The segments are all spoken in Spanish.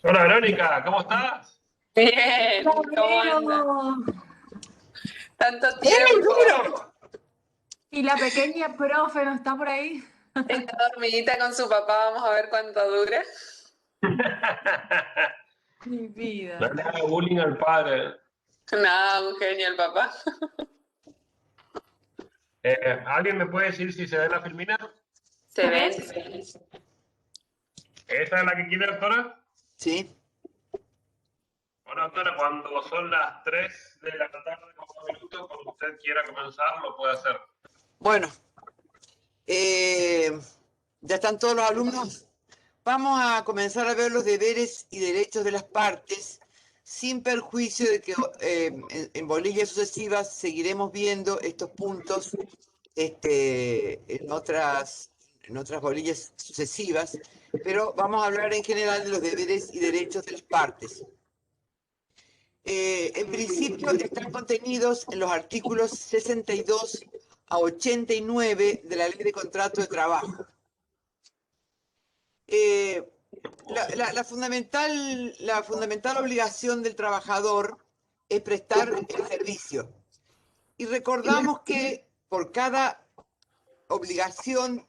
Hola Verónica, ¿cómo estás? Bien, ¿cómo anda? Bueno, Tanto ¡eh, tiempo. duro! Y la pequeña profe no está por ahí. Está dormidita con su papá, vamos a ver cuánto dura. Mi No vida. le haga bullying al padre. Nada, un genio el papá. ¿Alguien me puede decir si se ve la filmina? Se ¿Se ven, ven? se ven. ¿Esa es la que quiere, doctora? Sí, Bueno, doctora, cuando son las 3 de la tarde con 1 minuto, cuando usted quiera comenzar, lo puede hacer. bueno, eh, ya están todos los alumnos. Vamos a comenzar a ver los deberes y derechos de las partes, sin perjuicio de que en bolillas sucesivas seguiremos viendo estos puntos en otras bolillas sucesivas, pero vamos a hablar en general de los deberes y derechos de las partes. En principio están contenidos en los artículos 62 a 89 de la Ley de Contrato de Trabajo. Eh, la fundamental obligación del trabajador es prestar el servicio. Y recordamos que por obligación,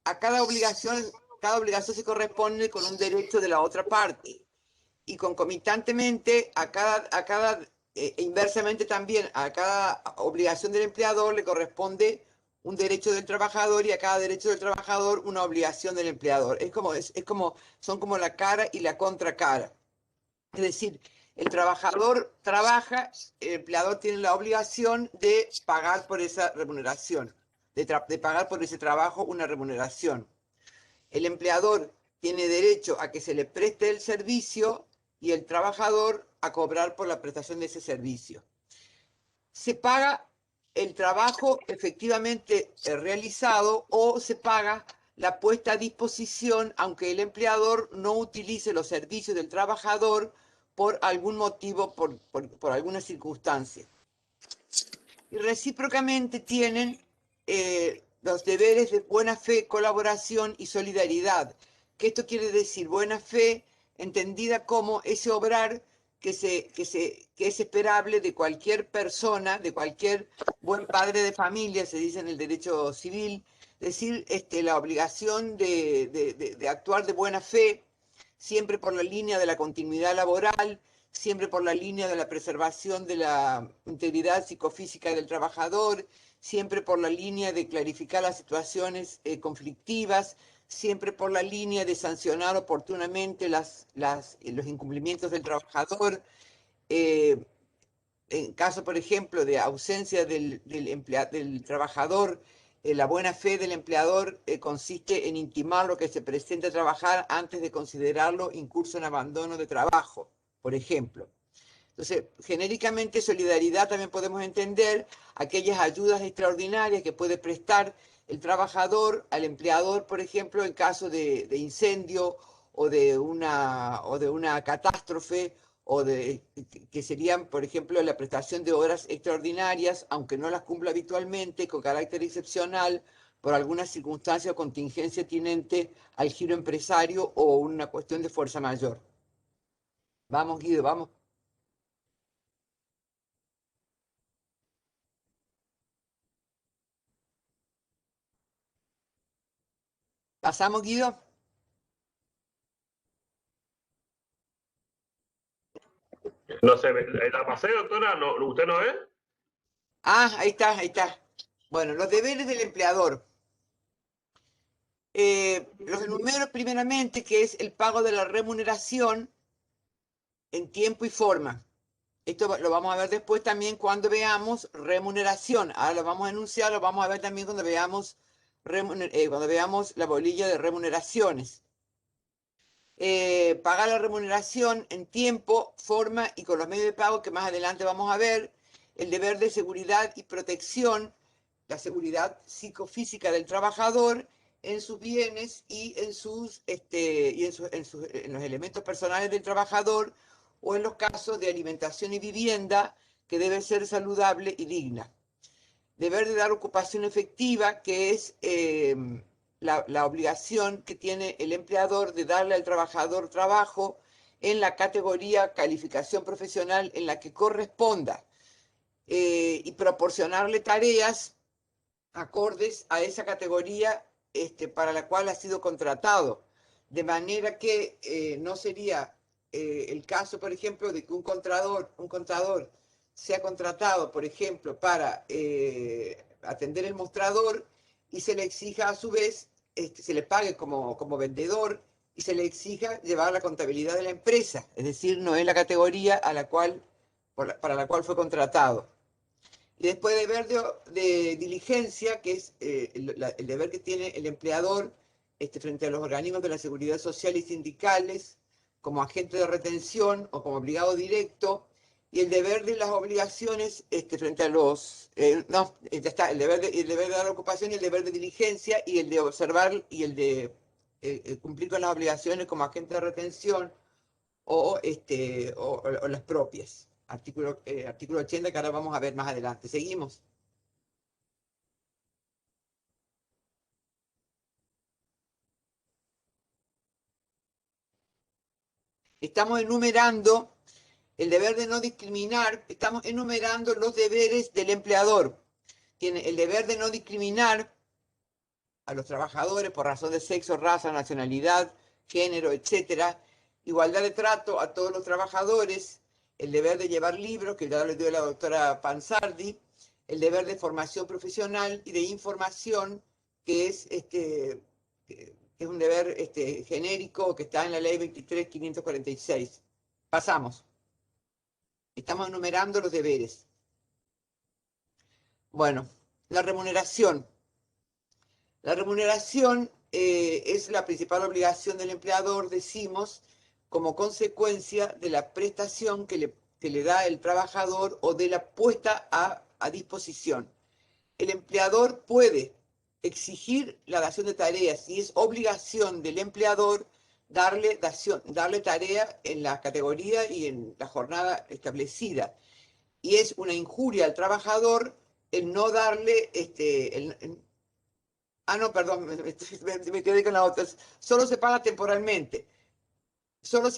cada obligación se corresponde con un derecho de la otra parte. Y concomitantemente inversamente también a cada obligación del empleador le corresponde un derecho del trabajador y a cada derecho del trabajador una obligación del empleador. Son como la cara y la contracara. Es decir, el trabajador trabaja, el empleador tiene la obligación de pagar por esa remuneración, de pagar por ese trabajo una remuneración. El empleador tiene derecho a que se le preste el servicio y el trabajador a cobrar por la prestación de ese servicio. Se paga el trabajo efectivamente realizado o se paga la puesta a disposición, aunque el empleador no utilice los servicios del trabajador por algún motivo, por alguna circunstancia. Y recíprocamente tienen los deberes de buena fe, colaboración y solidaridad. ¿Qué esto quiere decir? Buena fe entendida como ese obrar que es esperable de cualquier persona, de cualquier buen padre de familia, se dice en el derecho civil, es decir, la obligación de actuar de buena fe, siempre por la línea de la continuidad laboral, siempre por la línea de la preservación de la integridad psicofísica del trabajador, siempre por la línea de clarificar las situaciones conflictivas, siempre por la línea de sancionar oportunamente los incumplimientos del trabajador. eh, en caso, por ejemplo, de ausencia del trabajador, la buena fe del empleador consiste en intimar lo que se presente a trabajar antes de considerarlo incurso en abandono de trabajo, por ejemplo. Entonces, genéricamente, solidaridad también podemos entender aquellas ayudas extraordinarias que puede prestar el trabajador al empleador, por ejemplo, en caso de incendio o de una catástrofe, que serían, por ejemplo, la prestación de horas extraordinarias, aunque no las cumpla habitualmente, con carácter excepcional, por alguna circunstancia o contingencia tinente al giro empresario o una cuestión de fuerza mayor. Vamos, Guido, vamos. ¿Pasamos, Guido? No sé, ¿la pasé, doctora? ¿No, ¿usted no ve? Ah, ahí está, ahí está. Bueno, los deberes del empleador. Los enumero primeramente, que es el pago de la remuneración en tiempo y forma. Esto lo vamos a ver después también cuando veamos remuneración. Ahora lo vamos a enunciar, lo vamos a ver también cuando veamos la bolilla de remuneraciones. Pagar la remuneración en tiempo, forma y con los medios de pago que más adelante vamos a ver. El deber de seguridad y protección, la seguridad psicofísica del trabajador en sus bienes y en los elementos personales del trabajador, o en los casos de alimentación y vivienda, que debe ser saludable y digna. Deber de dar ocupación efectiva, que es la obligación que tiene el empleador de darle al trabajador trabajo en la categoría calificación profesional en la que corresponda y proporcionarle tareas acordes a esa categoría para la cual ha sido contratado. De manera que no sería el caso, por ejemplo, de que un contador sea contratado, por ejemplo, para atender el mostrador y se le exija a su vez, se le pague como vendedor y se le exija llevar la contabilidad de la empresa, es decir, no es la categoría a la cual, para la cual fue contratado. Y después deber de diligencia, que es el deber que tiene el empleador frente a los organismos de la seguridad social y sindicales, como agente de retención o como obligado directo, y el deber de las obligaciones frente a los... no, ya está, el deber de dar ocupación y el deber de diligencia y el de observar y el de cumplir con las obligaciones como agente de retención o las propias. Artículo 80 que ahora vamos a ver más adelante. Seguimos. Estamos enumerando el deber de no discriminar, estamos enumerando los deberes del empleador. Tiene el deber de no discriminar a los trabajadores por razón de sexo, raza, nacionalidad, género, etcétera. Igualdad de trato a todos los trabajadores, el deber de llevar libros, que ya lo dio la doctora Pansardi, el deber de formación profesional y de información, que es un deber genérico que está en la ley 23.546. Pasamos. Estamos enumerando los deberes. Bueno, la remuneración. La remuneración es la principal obligación del empleador, decimos, como consecuencia de la prestación que le da el trabajador o de la puesta a disposición. El empleador puede exigir la dación de tareas y es obligación del empleador darle tarea en la categoría y en la jornada establecida. Y es una injuria al trabajador el no darle, no, perdón, me quedé con la otra. Solo se paga temporalmente. Solo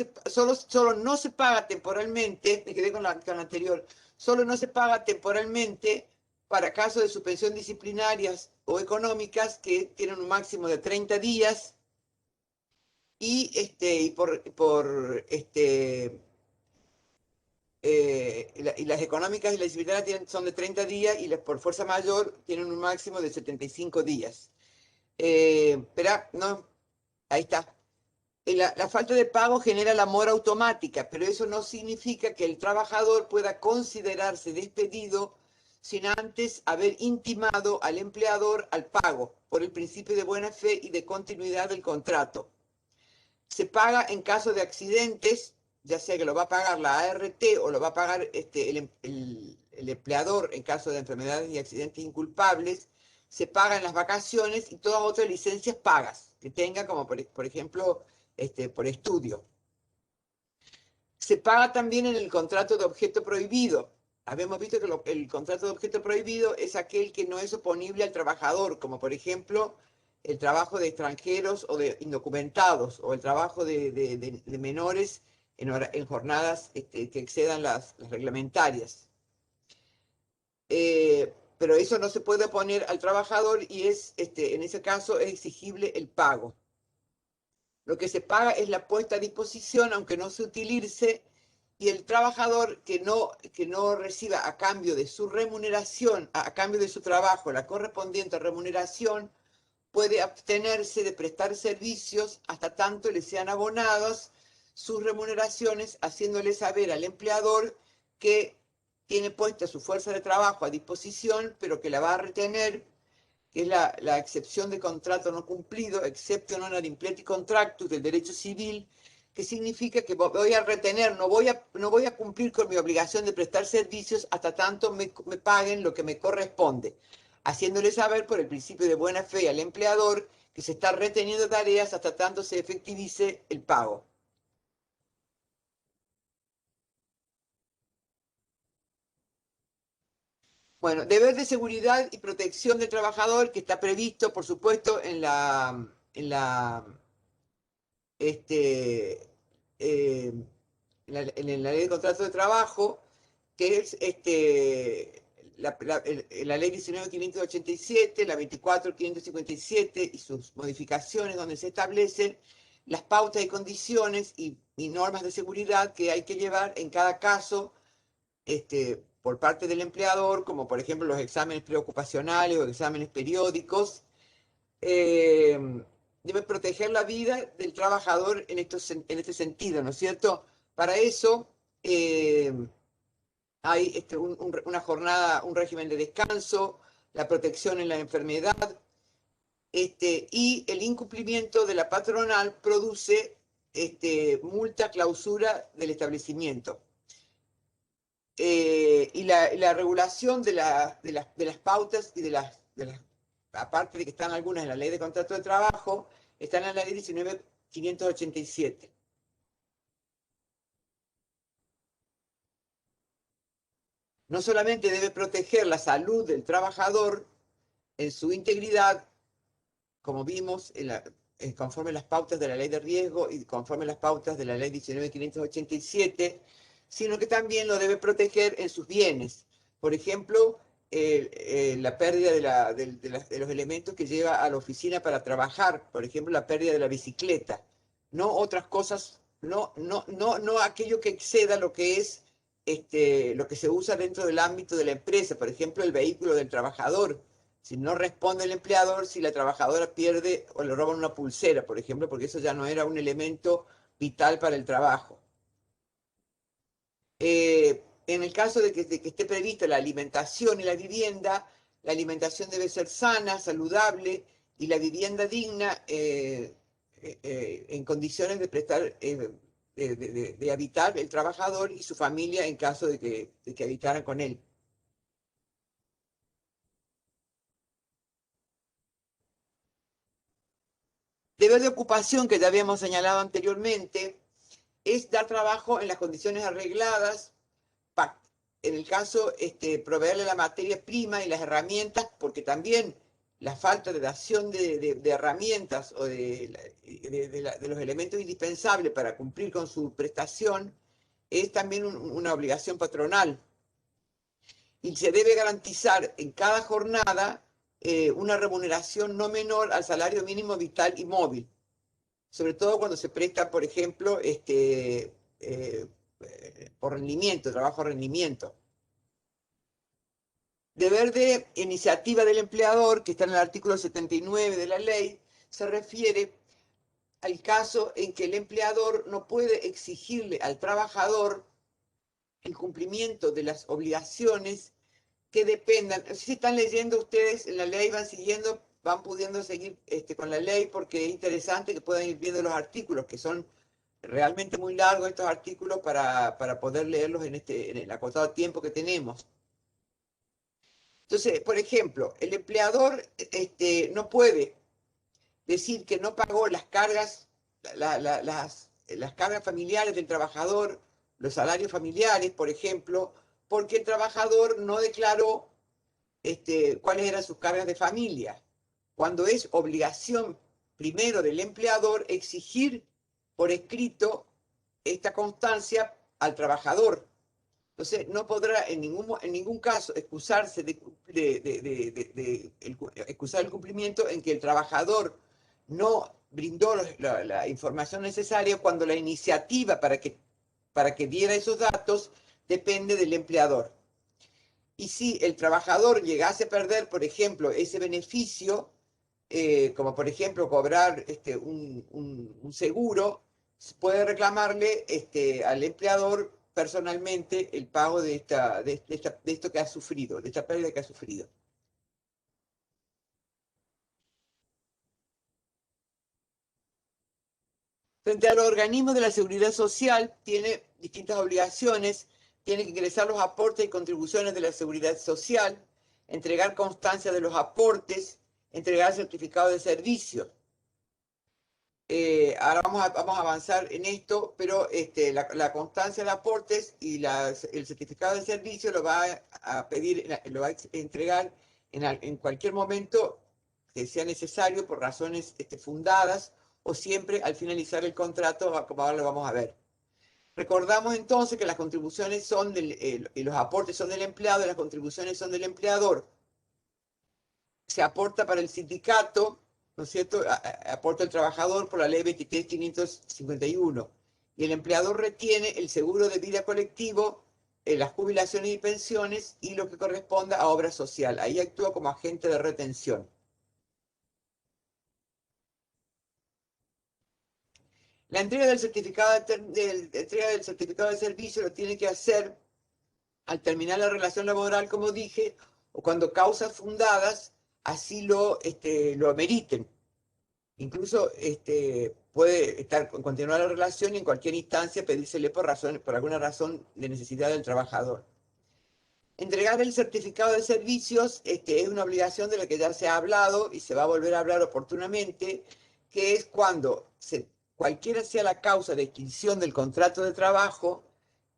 no se paga temporalmente, me quedé con la anterior, solo no se paga temporalmente para casos de suspensión disciplinarias o económicas que tienen un máximo de 30 días y y las económicas y las disciplinarias son de 30 días y las por fuerza mayor tienen un máximo de 75 días. Espera, no, ahí está. La falta de pago genera la mora automática, pero eso no significa que el trabajador pueda considerarse despedido sin antes haber intimado al empleador al pago por el principio de buena fe y de continuidad del contrato. Se paga en caso de accidentes, ya sea que lo va a pagar la ART o lo va a pagar el empleador en caso de enfermedades y accidentes inculpables. Se paga en las vacaciones y todas otras licencias pagas que tenga, como por ejemplo por estudio. Se paga también en el contrato de objeto prohibido. Habíamos visto que el contrato de objeto prohibido es aquel que no es oponible al trabajador, como por ejemplo el trabajo de extranjeros o de indocumentados, o el trabajo de menores en jornadas que excedan las reglamentarias. Pero eso no se puede oponer al trabajador y en ese caso es exigible el pago. Lo que se paga es la puesta a disposición, aunque no se utilice, y el trabajador que no reciba a cambio de su remuneración, a cambio de su trabajo, la correspondiente remuneración, puede abstenerse de prestar servicios hasta tanto le sean abonadas sus remuneraciones, haciéndole saber al empleador que tiene puesta su fuerza de trabajo a disposición, pero que la va a retener, que es la excepción de contrato no cumplido, exceptio non ad impleti contractus del derecho civil, que significa que voy a retener, no voy a cumplir con mi obligación de prestar servicios hasta tanto me paguen lo que me corresponde, haciéndole saber por el principio de buena fe al empleador que se está reteniendo tareas hasta tanto se efectivice el pago. Bueno, deber de seguridad y protección del trabajador que está previsto, por supuesto, en en la ley de contrato de trabajo, que es la ley 19.587, la 24.557 y sus modificaciones, donde se establecen las pautas y condiciones y normas de seguridad que hay que llevar en cada caso por parte del empleador, como por ejemplo los exámenes preocupacionales o exámenes periódicos. Debe proteger la vida del trabajador en este sentido, ¿no es cierto? Para eso hay una jornada, un régimen de descanso, la protección en la enfermedad, y el incumplimiento de la patronal produce multa, clausura del establecimiento. Y la regulación de las pautas y aparte de que están algunas en la ley de contrato de trabajo, están en la ley 19.587. No solamente debe proteger la salud del trabajador en su integridad, como vimos conforme las pautas de la ley de riesgo y conforme las pautas de la ley 19.587, sino que también lo debe proteger en sus bienes. Por ejemplo, la pérdida de los elementos que lleva a la oficina para trabajar, por ejemplo, la pérdida de la bicicleta, no otras cosas, no aquello que exceda lo que es lo que se usa dentro del ámbito de la empresa, por ejemplo, el vehículo del trabajador. Si no responde el empleador, si la trabajadora pierde o le roban una pulsera, por ejemplo, porque eso ya no era un elemento vital para el trabajo. En el caso de que esté prevista la alimentación y la alimentación debe ser sana, saludable, y la vivienda digna en condiciones de prestar, de habitar el trabajador y su familia en caso de que habitaran con él. Deber de ocupación, que ya habíamos señalado anteriormente, es dar trabajo en las condiciones arregladas, en el caso, proveerle la materia prima y las herramientas, porque también la falta de dación de herramientas o de los elementos indispensables para cumplir con su prestación es también una obligación patronal. Y se debe garantizar en cada jornada una remuneración no menor al salario mínimo vital y móvil, sobre todo cuando se presta, por ejemplo, por rendimiento, trabajo rendimiento. Deber de iniciativa del empleador, que está en el artículo 79 de la ley, se refiere al caso en que el empleador no puede exigirle al trabajador el cumplimiento de las obligaciones que dependan. Si están leyendo ustedes en la ley, van siguiendo, van pudiendo seguir con la ley, porque es interesante que puedan ir viendo los artículos, que son realmente muy largos estos artículos para poder leerlos en el acotado tiempo que tenemos. Entonces, por ejemplo, el empleador no puede decir que no pagó las cargas, las cargas familiares del trabajador, los salarios familiares, por ejemplo, porque el trabajador no declaró cuáles eran sus cargas de familia, cuando es obligación primero del empleador exigir por escrito esta constancia al trabajador. Entonces, no podrá en ningún caso excusarse excusar el cumplimiento en que el trabajador no brindó la información necesaria cuando la iniciativa para que diera esos datos depende del empleador. Y si el trabajador llegase a perder, por ejemplo, ese beneficio, como por ejemplo cobrar un seguro, puede reclamarle al empleador personalmente el pago de esto que ha sufrido, de esta pérdida que ha sufrido. Frente a los organismos de la seguridad social, tiene distintas obligaciones, tiene que ingresar los aportes y contribuciones de la seguridad social, entregar constancia de los aportes, entregar certificado de servicio. Ahora vamos a avanzar en esto, pero la constancia de aportes y el certificado de servicio lo va a pedir, lo va a entregar en cualquier momento que sea necesario por razones fundadas o siempre al finalizar el contrato, como ahora lo vamos a ver. Recordamos entonces que las contribuciones son y los aportes son del empleado y las contribuciones son del empleador. Se aporta para el sindicato, ¿no es cierto? Aporta el trabajador por la ley 23.551. Y el empleador retiene el seguro de vida colectivo, las jubilaciones y pensiones y lo que corresponda a obra social. Ahí actúa como agente de retención. La entrega del certificado de servicio lo tiene que hacer al terminar la relación laboral, como dije, o cuando causas fundadas así lo ameriten. Incluso puede continuar la relación y en cualquier instancia pedírsele por alguna razón de necesidad del trabajador. Entregar el certificado de servicios es una obligación de la que ya se ha hablado y se va a volver a hablar oportunamente, que es cuando cualquiera sea la causa de extinción del contrato de trabajo,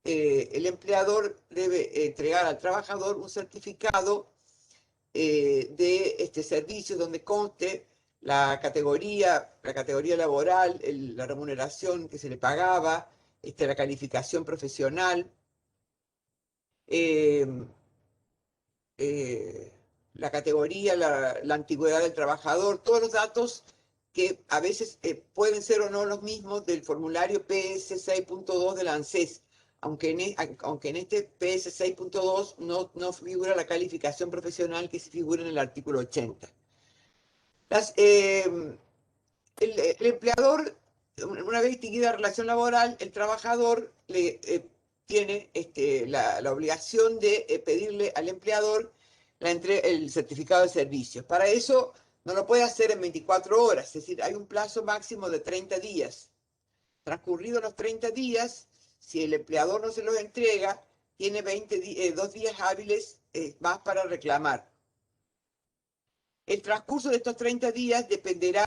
el empleador debe entregar al trabajador un certificado de servicios donde conste la categoría laboral, la remuneración que se le pagaba, la calificación profesional, eh, la categoría, la antigüedad del trabajador, todos los datos que a veces pueden ser o no los mismos del formulario PS 6.2 de la ANSES, aunque en este PS 6.2 no figura la calificación profesional que se figura en el artículo 80. El empleador, una vez extinguida la relación laboral, el trabajador tiene la obligación de pedirle al empleador el certificado de servicios. Para eso no lo puede hacer en 24 horas, es decir, hay un plazo máximo de 30 días. Transcurridos los 30 días, si el empleador no se los entrega, tiene 2 días hábiles más para reclamar. El transcurso de estos 30 días dependerá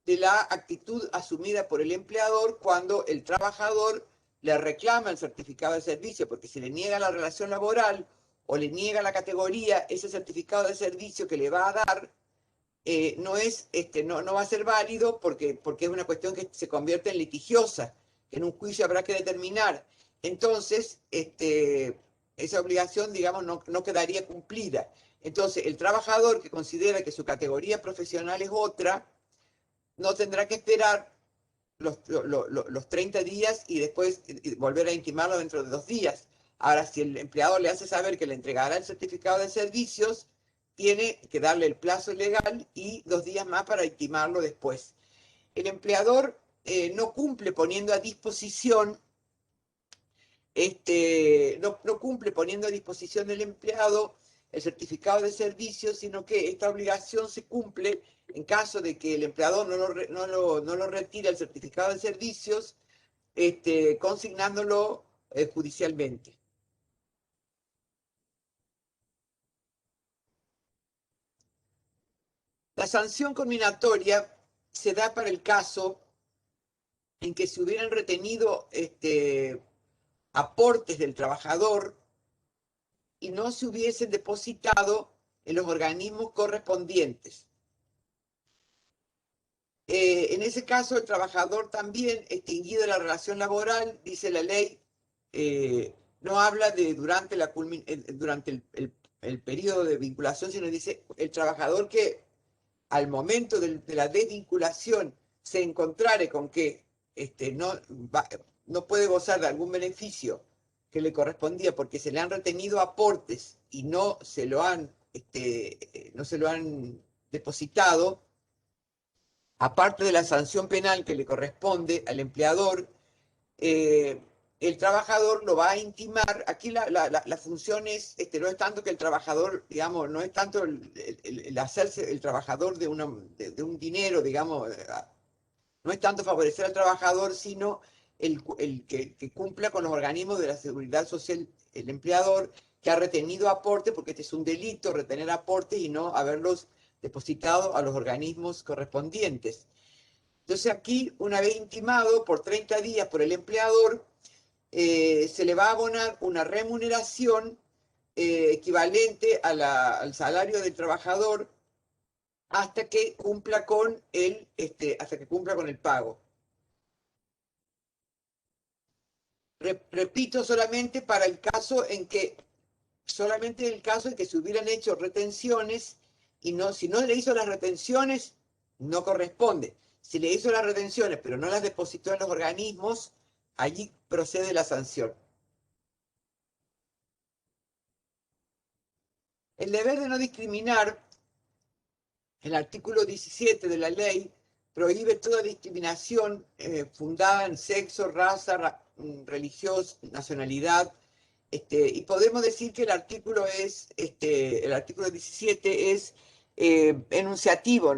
de la actitud asumida por el empleador cuando el trabajador le reclama el certificado de servicio, porque si le niega la relación laboral o le niega la categoría, ese certificado de servicio que le va a dar no va a ser válido porque es una cuestión que se convierte en litigiosa, que en un juicio habrá que determinar. Entonces, esa obligación, digamos, no quedaría cumplida. Entonces, el trabajador que considera que su categoría profesional es otra, no tendrá que esperar los 30 días y después volver a intimarlo dentro de 2 días. Ahora, si el empleador le hace saber que le entregará el certificado de servicios, tiene que darle el plazo legal y 2 días más para intimarlo después. El empleador no cumple poniendo a disposición, no cumple poniendo a disposición del empleado el certificado de servicios, sino que esta obligación se cumple en caso de que el empleador no lo retire el certificado de servicios, consignándolo judicialmente. La sanción conminatoria se da para el caso en que se hubieran retenido aportes del trabajador y no se hubiesen depositado en los organismos correspondientes. En ese caso, el trabajador también, extinguida la relación laboral, dice la ley, no habla de durante el periodo de vinculación, sino dice el trabajador que al momento de la desvinculación se encontrare con que no puede gozar de algún beneficio que le correspondía porque se le han retenido aportes y no se lo han depositado, aparte de la sanción penal que le corresponde al empleador, el trabajador lo va a intimar. Aquí la función no es tanto que el trabajador, digamos, no es tanto el hacerse el trabajador de un dinero, digamos, no es tanto favorecer al trabajador, sino el que cumpla con los organismos de la seguridad social, el empleador que ha retenido aporte, porque este es un delito, retener aportes y no haberlos depositado a los organismos correspondientes. Entonces aquí, una vez intimado por 30 días por el empleador, se le va a abonar una remuneración equivalente al salario del trabajador hasta que cumpla con el pago. Repito, solamente para el caso en que, solamente en el caso en que se hubieran hecho retenciones, y no, si no le hizo las retenciones, no corresponde. Si le hizo las retenciones, pero no las depositó en los organismos, allí procede la sanción. El deber de no discriminar, el artículo 17 de la ley, prohíbe toda discriminación fundada en sexo, raza, religión, nacionalidad, y podemos decir que el artículo 17 es enunciativo,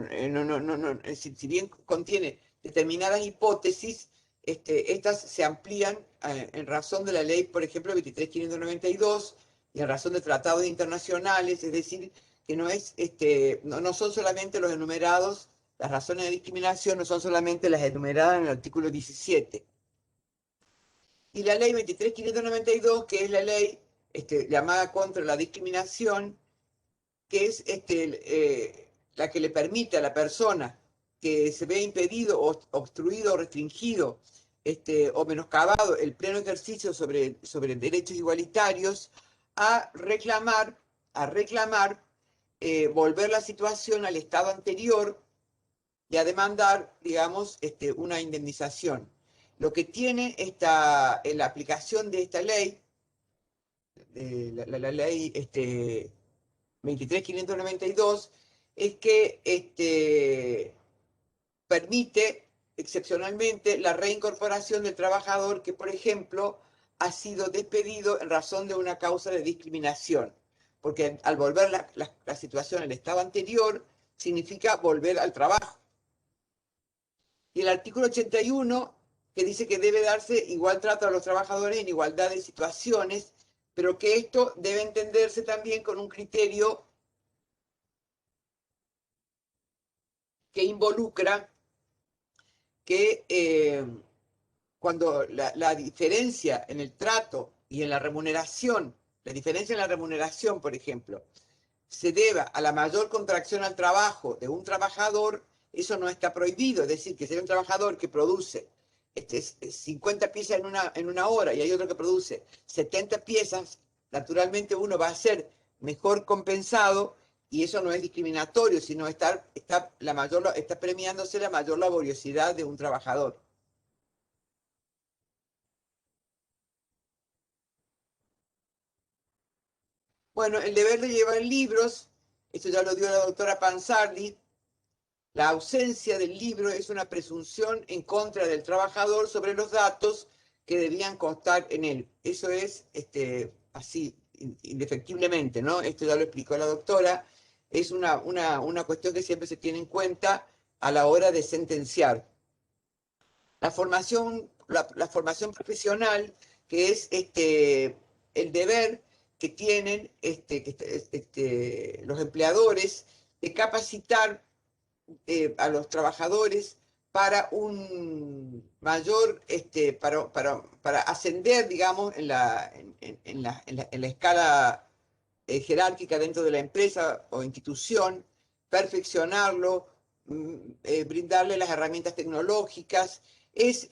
si bien contiene determinadas hipótesis, estas se amplían en razón de la ley, por ejemplo, 23.592, y en razón de tratados internacionales, es decir, que no son solamente los enumerados, las razones de discriminación no son solamente las enumeradas en el artículo 17. Y la ley 23.592, que es la ley llamada contra la discriminación, que es la que le permite a la persona que se ve impedido, obstruido, restringido o menoscabado el pleno ejercicio sobre derechos igualitarios, a reclamar volver la situación al estado anterior y a demandar, digamos, una indemnización. Lo que tiene en la aplicación de esta ley, la ley 23.592, es que permite excepcionalmente la reincorporación del trabajador que, por ejemplo, ha sido despedido en razón de una causa de discriminación. Porque al volver la situación al estado anterior, significa volver al trabajo. Y el artículo 81, que dice que debe darse igual trato a los trabajadores en igualdad de situaciones, pero que esto debe entenderse también con un criterio que involucra que cuando la diferencia en el trato y en la remuneración, por ejemplo, se deba a la mayor contracción al trabajo de un trabajador, eso no está prohibido. Es decir, que si hay un trabajador que produce 50 piezas en una hora y hay otro que produce 70 piezas, naturalmente uno va a ser mejor compensado, y eso no es discriminatorio, sino está premiándose la mayor laboriosidad de un trabajador. Bueno, el deber de llevar libros, esto ya lo dio la doctora Pansardi. La ausencia del libro es una presunción en contra del trabajador sobre los datos que debían constar en él. Eso es así, indefectiblemente, ¿no? Esto ya lo explicó la doctora. Es una cuestión que siempre se tiene en cuenta a la hora de sentenciar. La formación profesional, que es el deber que tienen los empleadores de capacitar a los trabajadores para un mayor, para ascender, digamos, en la escala jerárquica dentro de la empresa o institución, perfeccionarlo, brindarle las herramientas tecnológicas. Es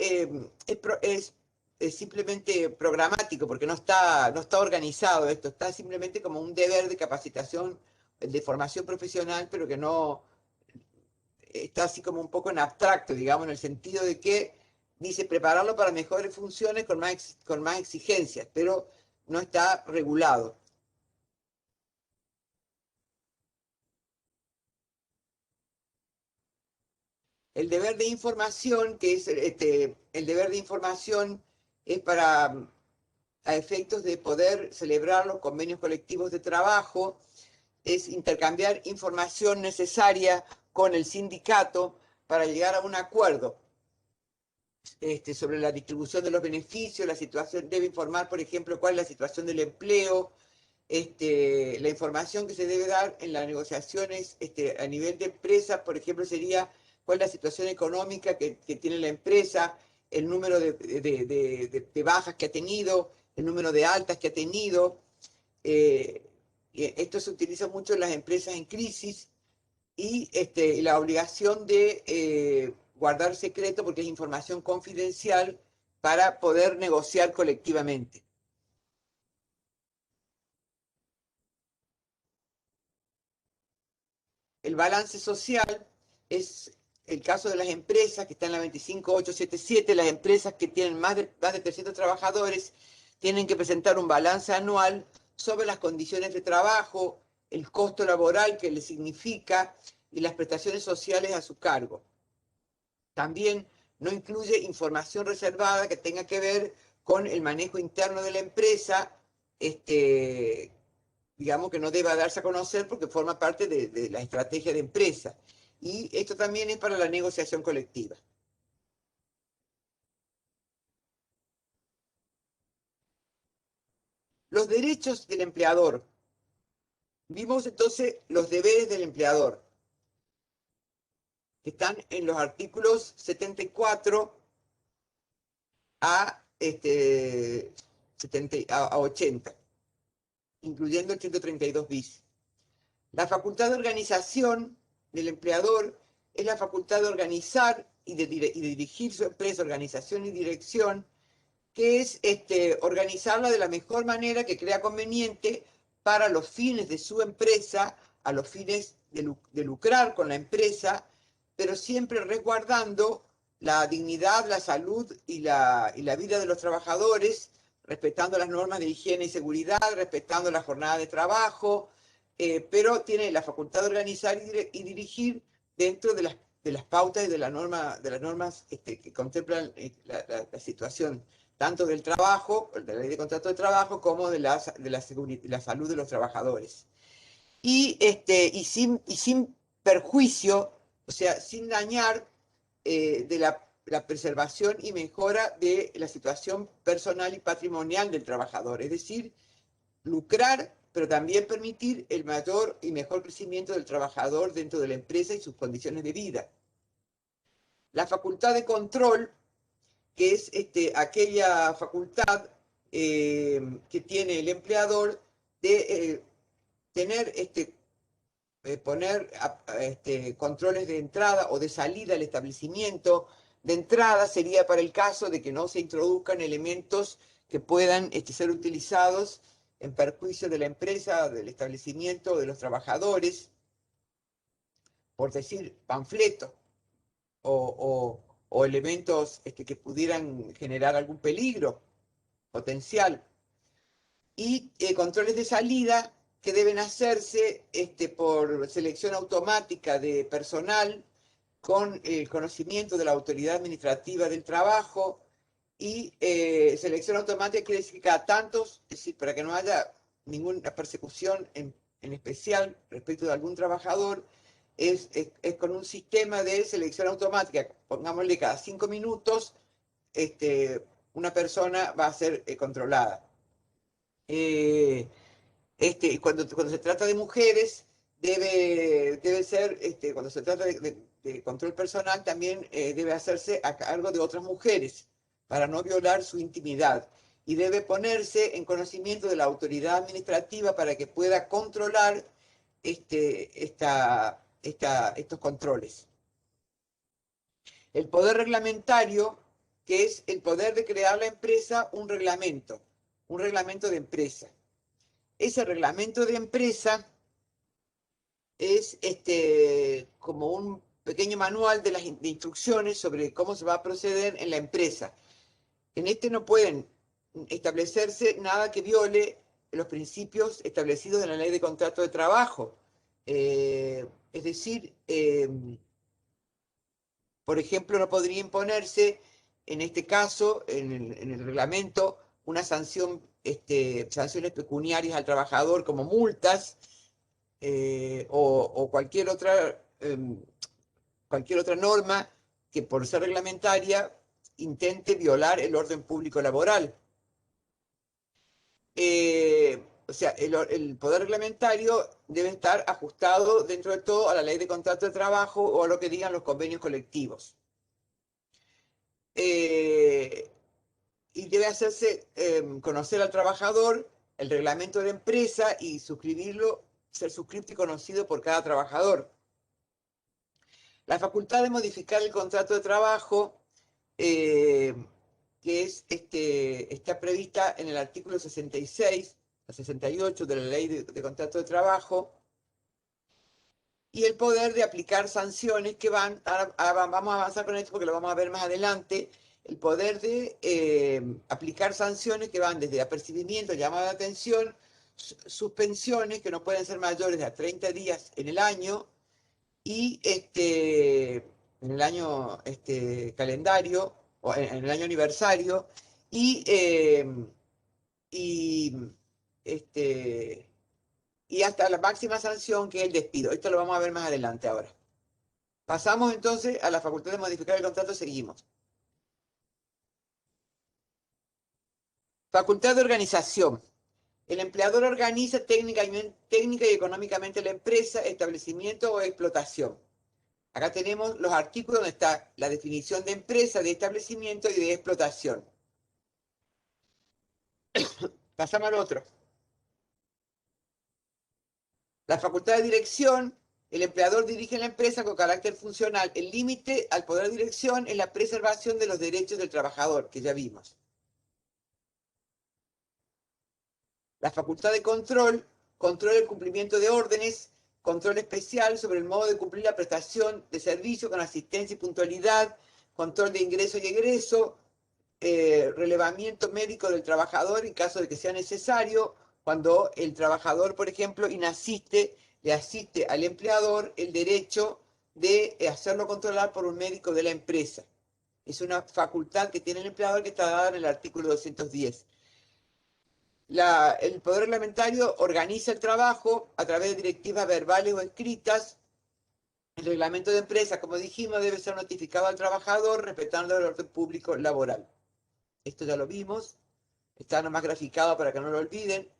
simplemente programático, porque no está organizado esto, está simplemente como un deber de capacitación, de formación profesional, pero que no está así como un poco en abstracto, digamos, en el sentido de que dice prepararlo para mejores funciones con más exigencias, pero no está regulado. El deber de información, que es el deber de información es para, a efectos de poder celebrar los convenios colectivos de trabajo, es intercambiar información necesaria con el sindicato para llegar a un acuerdo sobre la distribución de los beneficios, la situación, debe informar, por ejemplo, cuál es la situación del empleo, la información que se debe dar en las negociaciones a nivel de empresa, por ejemplo, sería cuál es la situación económica que tiene la empresa, el número de bajas que ha tenido, el número de altas que ha tenido. Esto se utiliza mucho en las empresas en crisis, y la obligación de guardar secreto, porque es información confidencial, para poder negociar colectivamente. El balance social es el caso de las empresas que están en la 25877, las empresas que tienen más de 300 trabajadores tienen que presentar un balance anual sobre las condiciones de trabajo, el costo laboral que les significa y las prestaciones sociales a su cargo. También no incluye información reservada que tenga que ver con el manejo interno de la empresa, digamos que no deba darse a conocer porque forma parte de la estrategia de empresa. Y esto también es para la negociación colectiva. Los derechos del empleador. Vimos entonces los deberes del empleador, que están en los artículos 74 a 80, incluyendo el 132 bis. La facultad de organización del empleador es la facultad de organizar y de dirigir su empresa, organización y dirección, que es organizarla de la mejor manera que crea conveniente para los fines de su empresa, a los fines de lucrar con la empresa, pero siempre resguardando la dignidad, la salud y la vida de los trabajadores, respetando las normas de higiene y seguridad, respetando la jornada de trabajo, pero tiene la facultad de organizar y dirigir dentro de las pautas y de las normas que contemplan la situación tanto del trabajo, de la ley de contrato de trabajo, como de la salud de los trabajadores. Y sin perjuicio, o sea, sin dañar de la preservación y mejora de la situación personal y patrimonial del trabajador. Es decir, lucrar, pero también permitir el mayor y mejor crecimiento del trabajador dentro de la empresa y sus condiciones de vida. La facultad de control, que es aquella facultad que tiene el empleador de tener, poner controles de entrada o de salida al establecimiento. De entrada sería para el caso de que no se introduzcan elementos que puedan ser utilizados en perjuicio de la empresa, del establecimiento, de los trabajadores, por decir, panfletos o elementos que pudieran generar algún peligro potencial. Y controles de salida que deben hacerse por selección automática de personal con el conocimiento de la autoridad administrativa del trabajo y selección automática quiere decir que cada tantos, es decir, para que no haya ninguna persecución en especial respecto de algún trabajador, es con un sistema de selección automática, pongámosle cada 5 minutos, una persona va a ser controlada. Cuando se trata de mujeres, debe ser, cuando se trata de control personal, también debe hacerse a cargo de otras mujeres para no violar su intimidad. Y debe ponerse en conocimiento de la autoridad administrativa para que pueda controlar estos controles. El poder reglamentario, que es el poder de crear la empresa un reglamento de empresa. Ese reglamento de empresa es como un pequeño manual de instrucciones sobre cómo se va a proceder en la empresa. En no pueden establecerse nada que viole los principios establecidos en la ley de contrato de trabajo. Es decir, por ejemplo, no podría imponerse, en este caso, en el reglamento, una sanciones pecuniarias al trabajador como multas o cualquier otra norma que por ser reglamentaria intente violar el orden público laboral. O sea, el poder reglamentario debe estar ajustado dentro de todo a la ley de contrato de trabajo o a lo que digan los convenios colectivos. Y debe hacerse conocer al trabajador el reglamento de la empresa y suscribirlo, ser suscrito y conocido por cada trabajador. La facultad de modificar el contrato de trabajo que es, está prevista en el artículo 66 a 68 de la Ley de Contrato de Trabajo, y el poder de aplicar sanciones que van, ahora vamos a avanzar con esto porque lo vamos a ver más adelante, el poder de aplicar sanciones que van desde apercibimiento, llamado de atención, suspensiones que no pueden ser mayores de a 30 días en el año, y en el año calendario, o en el año aniversario, y, y, este, y hasta la máxima sanción, que es el despido. Esto lo vamos a ver más adelante ahora. Pasamos entonces a la facultad de modificar el contrato, seguimos. Facultad de organización. El empleador organiza técnica y económicamente la empresa, establecimiento o explotación. Acá tenemos los artículos donde está la definición de empresa, de establecimiento y de explotación. Pasamos al otro. La facultad de dirección, el empleador dirige la empresa con carácter funcional. El límite al poder de dirección es la preservación de los derechos del trabajador, que ya vimos. La facultad de control, controla el cumplimiento de órdenes, control especial sobre el modo de cumplir la prestación de servicio con asistencia y puntualidad, control de ingreso y egreso, relevamiento médico del trabajador en caso de que sea necesario, cuando el trabajador, por ejemplo, inasiste, le asiste al empleador el derecho de hacerlo controlar por un médico de la empresa. Es una facultad que tiene el empleador que está dada en el artículo 210. El Poder Reglamentario organiza el trabajo a través de directivas verbales o escritas. El reglamento de empresa, como dijimos, debe ser notificado al trabajador respetando el orden público laboral. Esto ya lo vimos, está nomás graficado para que no lo olviden.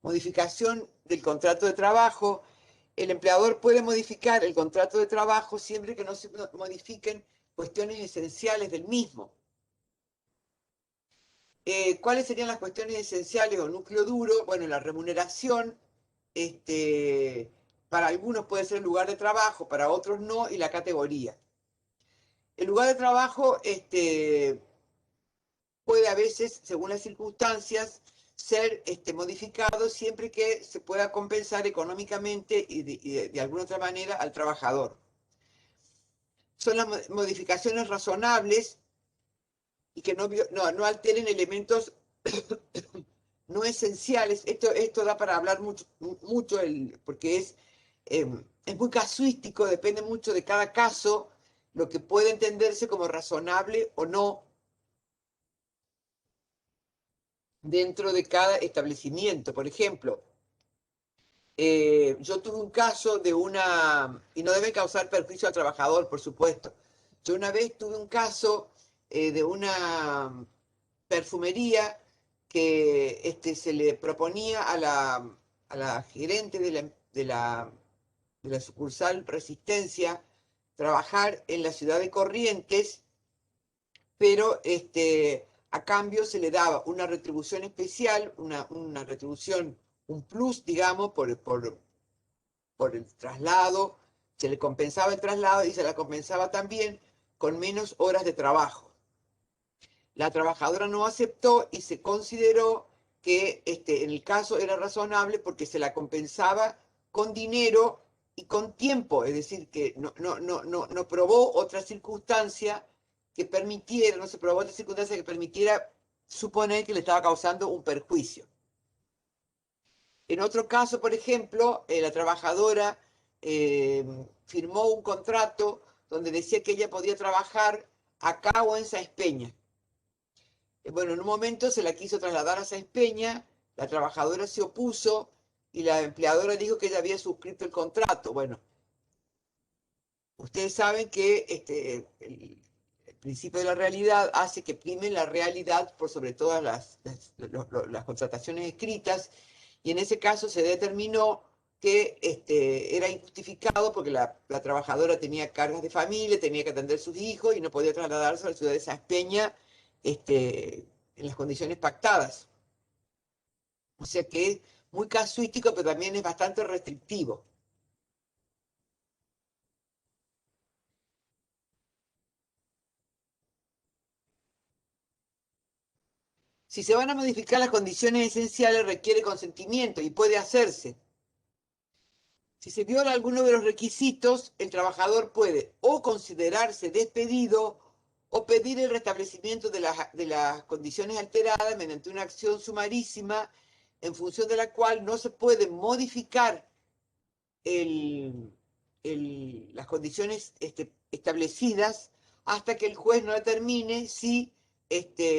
Modificación del contrato de trabajo. El empleador puede modificar el contrato de trabajo siempre que no se modifiquen cuestiones esenciales del mismo. ¿Cuáles serían las cuestiones esenciales o núcleo duro? Bueno, la remuneración, para algunos puede ser el lugar de trabajo, para otros no, y la categoría. El lugar de trabajo puede a veces, según las circunstancias, ser modificado siempre que se pueda compensar económicamente y de alguna otra manera al trabajador. Son las modificaciones razonables y que no alteren elementos no esenciales. Esto da para hablar mucho porque es muy casuístico, depende mucho de cada caso, lo que puede entenderse como razonable o no dentro de cada establecimiento. Por ejemplo, yo tuve un caso y no debe causar perjuicio al trabajador, por supuesto. Yo una vez tuve un caso de una perfumería que se le proponía a la gerente de la sucursal Resistencia trabajar en la ciudad de Corrientes, pero a cambio se le daba una retribución especial, una retribución, un plus, digamos, por el traslado, se le compensaba el traslado y se la compensaba también con menos horas de trabajo. La trabajadora no aceptó y se consideró que en el caso era razonable porque se la compensaba con dinero y con tiempo, es decir, que no probó otra circunstancia que permitiera, no se probó otra circunstancia que permitiera suponer que le estaba causando un perjuicio. En otro caso, por ejemplo, la trabajadora firmó un contrato donde decía que ella podía trabajar acá o en Sáenz Peña. Bueno, en un momento se la quiso trasladar a Sáenz Peña, la trabajadora se opuso y la empleadora dijo que ella había suscrito el contrato. Bueno, ustedes saben que el principio de la realidad hace que prime la realidad por sobre todas las contrataciones escritas, y en ese caso se determinó que era injustificado porque la trabajadora tenía cargas de familia, tenía que atender a sus hijos y no podía trasladarse a la ciudad de Sáenz Peña en las condiciones pactadas. O sea que es muy casuístico, pero también es bastante restrictivo. Si se van a modificar las condiciones esenciales, requiere consentimiento y puede hacerse. Si se viola alguno de los requisitos, el trabajador puede o considerarse despedido o pedir el restablecimiento de las condiciones alteradas mediante una acción sumarísima en función de la cual no se puede modificar las condiciones establecidas hasta que el juez no determine si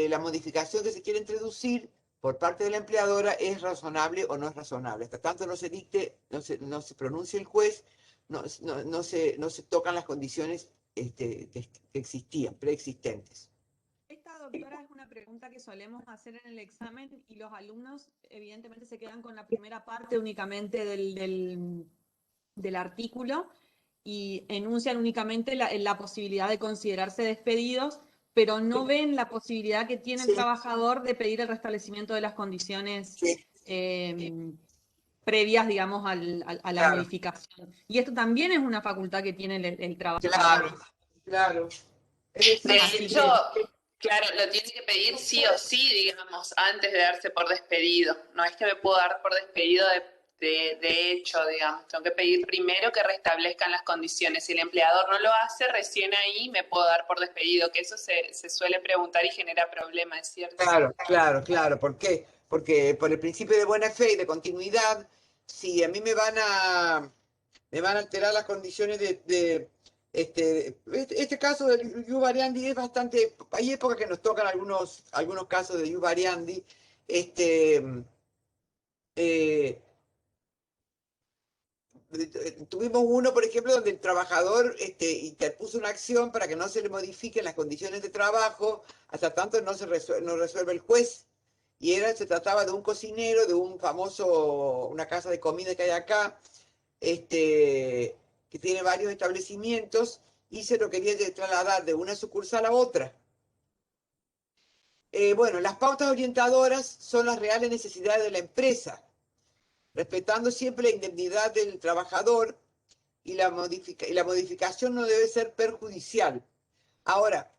la modificación que se quiere introducir por parte de la empleadora es razonable o no es razonable. Hasta tanto no se dicte, no se pronuncie el juez, no se tocan las condiciones que existían, preexistentes. Esta, doctora, es una pregunta que solemos hacer en el examen y los alumnos evidentemente se quedan con la primera parte únicamente del artículo y enuncian únicamente la posibilidad de considerarse despedidos, pero no ven la posibilidad que tiene el trabajador de pedir el restablecimiento de las condiciones previas, digamos, a la modificación. Y esto también es una facultad que tiene el trabajador. Claro. De hecho, claro, lo tiene que pedir sí o sí, digamos, antes de darse por despedido. No es que me puedo dar por despedido de hecho, digamos. Tengo que pedir primero que restablezcan las condiciones. Si el empleador no lo hace, recién ahí me puedo dar por despedido, que eso se suele preguntar y genera problemas, ¿es cierto? Claro. ¿Por qué? Porque por el principio de buena fe y de continuidad, si a mí me van a alterar las condiciones este caso del ius variandi es bastante, hay épocas que nos tocan algunos casos de ius variandi, tuvimos uno, por ejemplo, donde el trabajador interpuso una acción para que no se le modifiquen las condiciones de trabajo hasta tanto no resuelve el juez. Y se trataba de un cocinero de una casa de comida que hay acá, que tiene varios establecimientos y se lo quería trasladar de una sucursal a otra. Bueno, las pautas orientadoras son las reales necesidades de la empresa, respetando siempre la indemnidad del trabajador y la modificación no debe ser perjudicial. Ahora,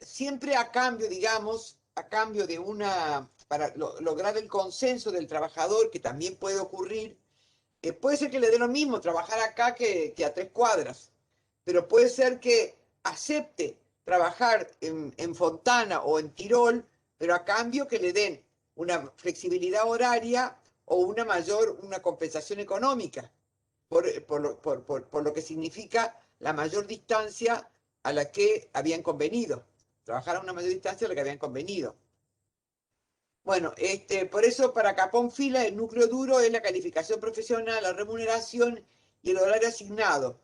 siempre a cambio, digamos, para lograr el consenso del trabajador, que también puede ocurrir, puede ser que le dé lo mismo trabajar acá que a 3 cuadras, pero puede ser que acepte trabajar en Fontana o en Tirol, pero a cambio que le den una flexibilidad horaria o una compensación económica, por lo que significa la mayor distancia a la que habían convenido, trabajar a una mayor distancia a la que habían convenido. Bueno, por eso para Capón Fila el núcleo duro es la calificación profesional, la remuneración y el horario asignado.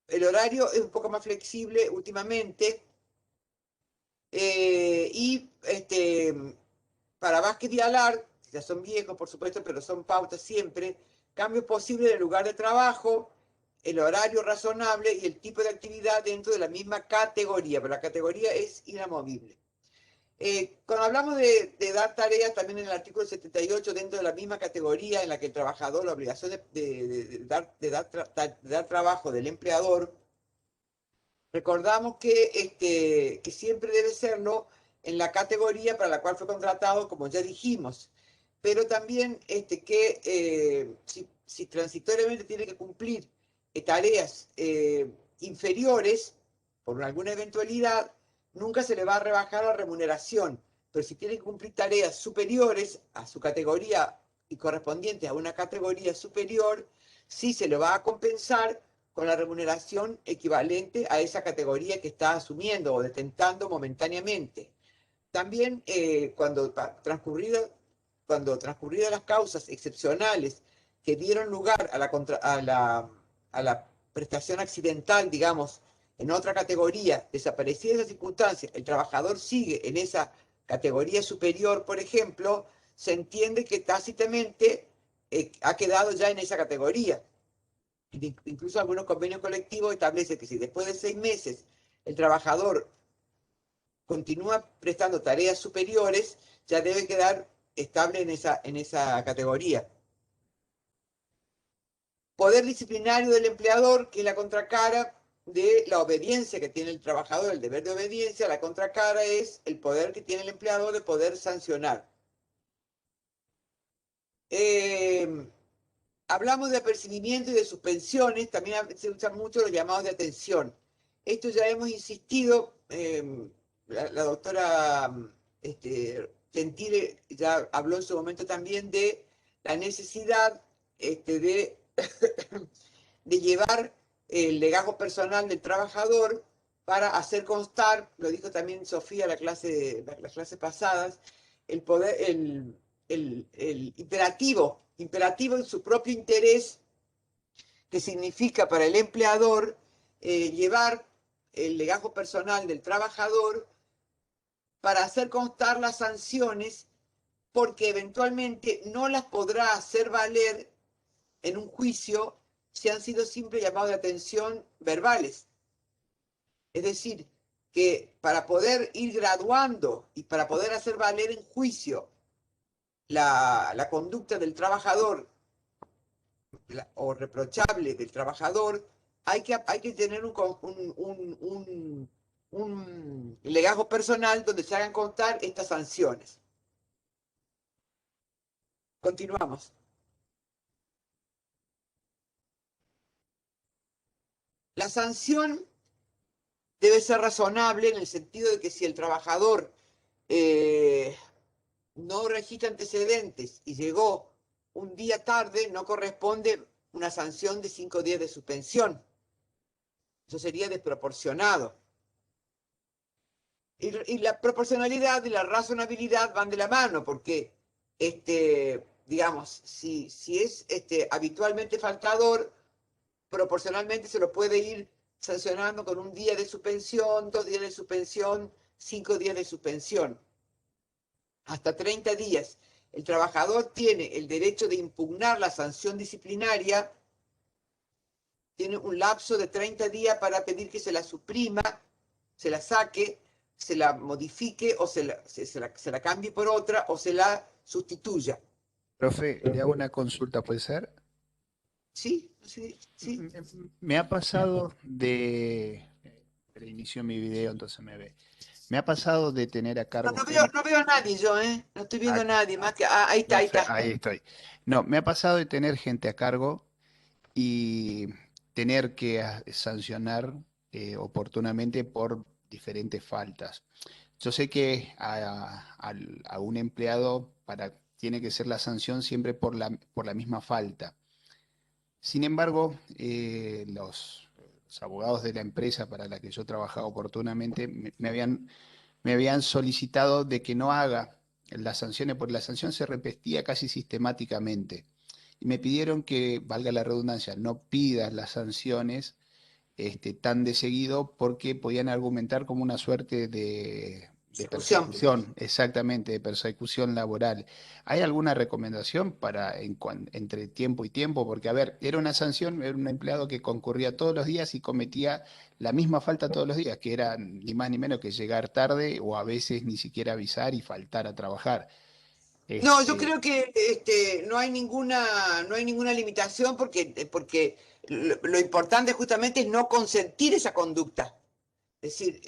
El horario es un poco más flexible últimamente. Y para Vázquez y Alar, ya son viejos por supuesto, pero son pautas siempre, cambios posibles del lugar de trabajo, el horario razonable y el tipo de actividad dentro de la misma categoría, pero la categoría es inamovible. Cuando hablamos de dar tareas, también en el artículo 78, dentro de la misma categoría en la que el trabajador, la obligación de dar trabajo del empleador, recordamos que siempre debe serlo en la categoría para la cual fue contratado, como ya dijimos, pero también si transitoriamente tiene que cumplir tareas inferiores por alguna eventualidad, nunca se le va a rebajar la remuneración, pero si tiene que cumplir tareas superiores a su categoría y correspondientes a una categoría superior, sí se le va a compensar con la remuneración equivalente a esa categoría que está asumiendo o detentando momentáneamente. También cuando transcurridas las causas excepcionales que dieron lugar a la prestación accidental, digamos, en otra categoría, desaparecida esa circunstancia, el trabajador sigue en esa categoría superior, por ejemplo, se entiende que tácitamente ha quedado ya en esa categoría. Incluso algunos convenios colectivos establecen que si después de 6 meses el trabajador continúa prestando tareas superiores, ya debe quedar estable en esa categoría. Poder disciplinario del empleador, que es la contracara, de la obediencia que tiene el trabajador, el deber de obediencia. La contracara es el poder que tiene el empleador de poder sancionar. Hablamos de apercibimiento y de suspensiones, también se usan mucho los llamados de atención. Esto ya hemos insistido, la doctora Gentile ya habló en su momento también de la necesidad de llevar el legajo personal del trabajador para hacer constar, lo dijo también Sofía en las clases pasadas, el poder, el imperativo en su propio interés, que significa para el empleador llevar el legajo personal del trabajador para hacer constar las sanciones, porque eventualmente no las podrá hacer valer en un juicio si han sido simples llamados de atención verbales. Es decir, que para poder ir graduando y para poder hacer valer en juicio la conducta del trabajador o reprochable del trabajador, hay que tener un legajo personal donde se hagan constar estas sanciones. Continuamos. La sanción debe ser razonable en el sentido de que si el trabajador no registra antecedentes y llegó un día tarde, no corresponde una sanción de 5 días de suspensión. Eso sería desproporcionado. Y la proporcionalidad y la razonabilidad van de la mano, porque, digamos, si es habitualmente faltador, proporcionalmente se lo puede ir sancionando con 1 día de suspensión, 2 días de suspensión, 5 días de suspensión, hasta 30 días. El trabajador tiene el derecho de impugnar la sanción disciplinaria, tiene un lapso de 30 días para pedir que se la suprima, se la saque, se la modifique o se la cambie por otra o se la sustituya. Profe, le hago una consulta, ¿puede ser? Sí, sí, sí. Me ha pasado de... Reinicio mi video, entonces me ve. Me ha pasado de tener a cargo... No veo a nadie yo, ¿eh? No estoy viendo a nadie, más que... ahí está, ahí está. Ahí estoy. No, me ha pasado de tener gente a cargo y tener que sancionar oportunamente por diferentes faltas. Yo sé que a un empleado tiene que ser la sanción siempre por la misma falta. Sin embargo, los abogados de la empresa para la que yo trabajaba oportunamente me habían solicitado de que no haga las sanciones, porque la sanción se repetía casi sistemáticamente. Y me pidieron que, valga la redundancia, no pidas las sanciones tan de seguido porque podían argumentar como una suerte de persecución, exactamente, de persecución laboral. ¿Hay alguna recomendación para entre tiempo y tiempo? Porque, a ver, era una sanción, era un empleado que concurría todos los días y cometía la misma falta todos los días, que era ni más ni menos que llegar tarde o a veces ni siquiera avisar y faltar a trabajar. No, yo creo que no hay ninguna limitación porque lo importante justamente es no consentir esa conducta. Es decir,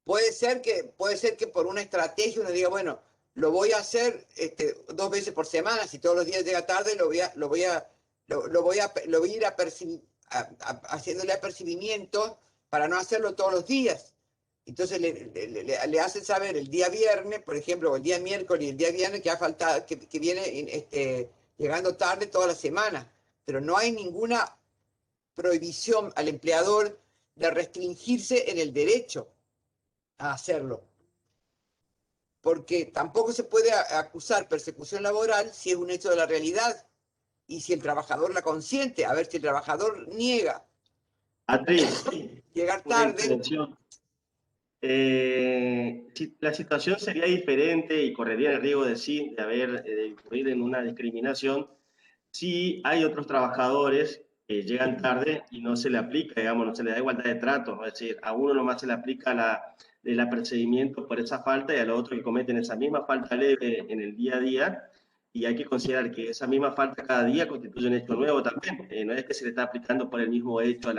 puede ser que por una estrategia uno diga, bueno, lo voy a hacer 2 veces por semana, si todos los días llega tarde lo voy a ir haciéndole apercibimiento para no hacerlo todos los días. Entonces le hacen saber el día viernes, por ejemplo, o el día miércoles y el día viernes que ha faltado, que viene llegando tarde toda la semana. Pero no hay ninguna prohibición al empleador de restringirse en el derecho a hacerlo. Porque tampoco se puede acusar persecución laboral si es un hecho de la realidad y si el trabajador la consiente. A ver, si el trabajador niega llegar tarde... Si la situación sería diferente y correría el riesgo de incurrir en una discriminación si hay otros trabajadores que llegan tarde y no se le aplica, digamos, no se le da igualdad de trato, es decir, a uno nomás se le aplica el apercibimiento por esa falta y a los otros que cometen esa misma falta leve en el día a día, y hay que considerar que esa misma falta cada día constituye un hecho nuevo también, no es que se le está aplicando por el mismo hecho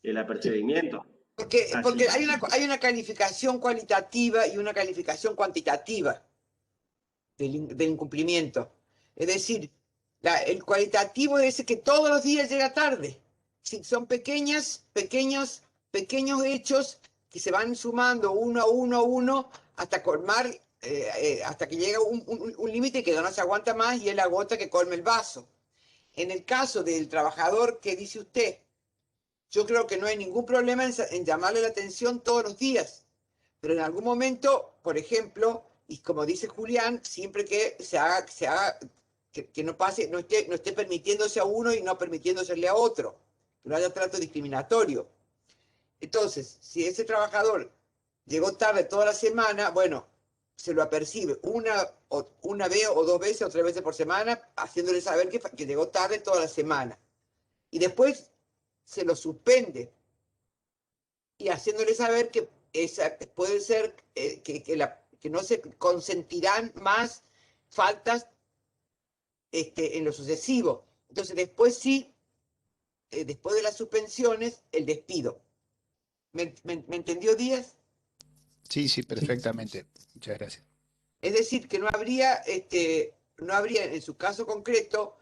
el apercibimiento. Porque hay una calificación cualitativa y una calificación cuantitativa del incumplimiento. Es decir, el cualitativo es que todos los días llega tarde. Si son pequeños hechos que se van sumando uno a uno hasta colmar, hasta que llega un límite que no se aguanta más y es la gota que colme el vaso. En el caso del trabajador que dice usted, yo creo que no hay ningún problema en llamarle la atención todos los días, pero en algún momento, por ejemplo, y como dice Julián, siempre que se haga que no pase, no esté permitiéndose a uno y no permitiéndosele a otro, que no haya trato discriminatorio. Entonces, si ese trabajador llegó tarde toda la semana, bueno, se lo apercibe una vez o dos veces o tres veces por semana, haciéndole saber que llegó tarde toda la semana. Y después se lo suspende y haciéndole saber que puede ser que no se consentirán más faltas en lo sucesivo. Entonces después sí, después de las suspensiones, el despido. ¿Me entendió, Díaz? Sí, sí, perfectamente. Muchas gracias. Es decir, que no habría en su caso concreto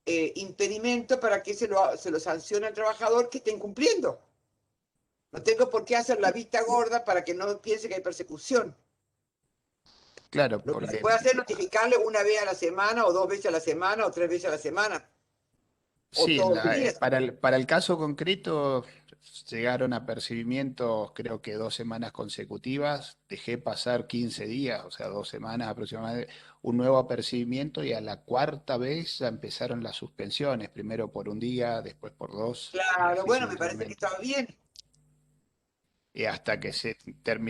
impedimento para que se lo sancione al trabajador que esté incumpliendo. No tengo por qué hacer la vista gorda para que no piense que hay persecución. Claro, Lo que se porque puede hacer es notificarle una vez a la semana, o dos veces a la semana, o tres veces a la semana, o sí, todos los días. para el caso concreto llegaron a percibimientos creo que 2 semanas consecutivas, dejé pasar 15 días, o sea, 2 semanas aproximadamente, un nuevo apercibimiento y a la cuarta vez ya empezaron las suspensiones, primero por un día, después por dos y Claro, así bueno, me parece que sucesivamente. estaba bien. Y hasta que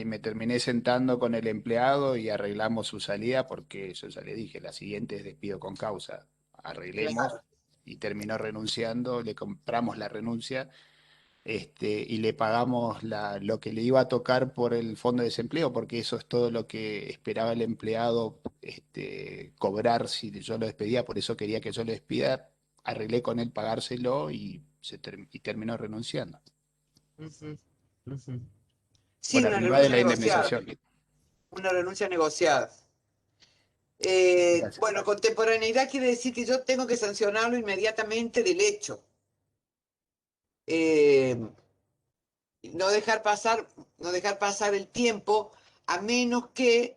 me terminé sentando con el empleado y arreglamos su salida, porque yo ya le dije, la siguiente es despido con causa. Arreglemos Claro. y terminó renunciando, le compramos la renuncia y le pagamos lo que le iba a tocar por el fondo de desempleo, porque eso es todo lo que esperaba el empleado cobrar si yo lo despedía, por eso quería que yo lo despida. Arreglé con él pagárselo y terminó renunciando. Ujú, ujú. Sí, Por una arriba de renuncia la negociada. indemnización. Una renuncia negociada. Gracias. Bueno, contemporaneidad quiere decir que yo tengo que sancionarlo inmediatamente del hecho. Eh, no dejar pasar el tiempo a menos que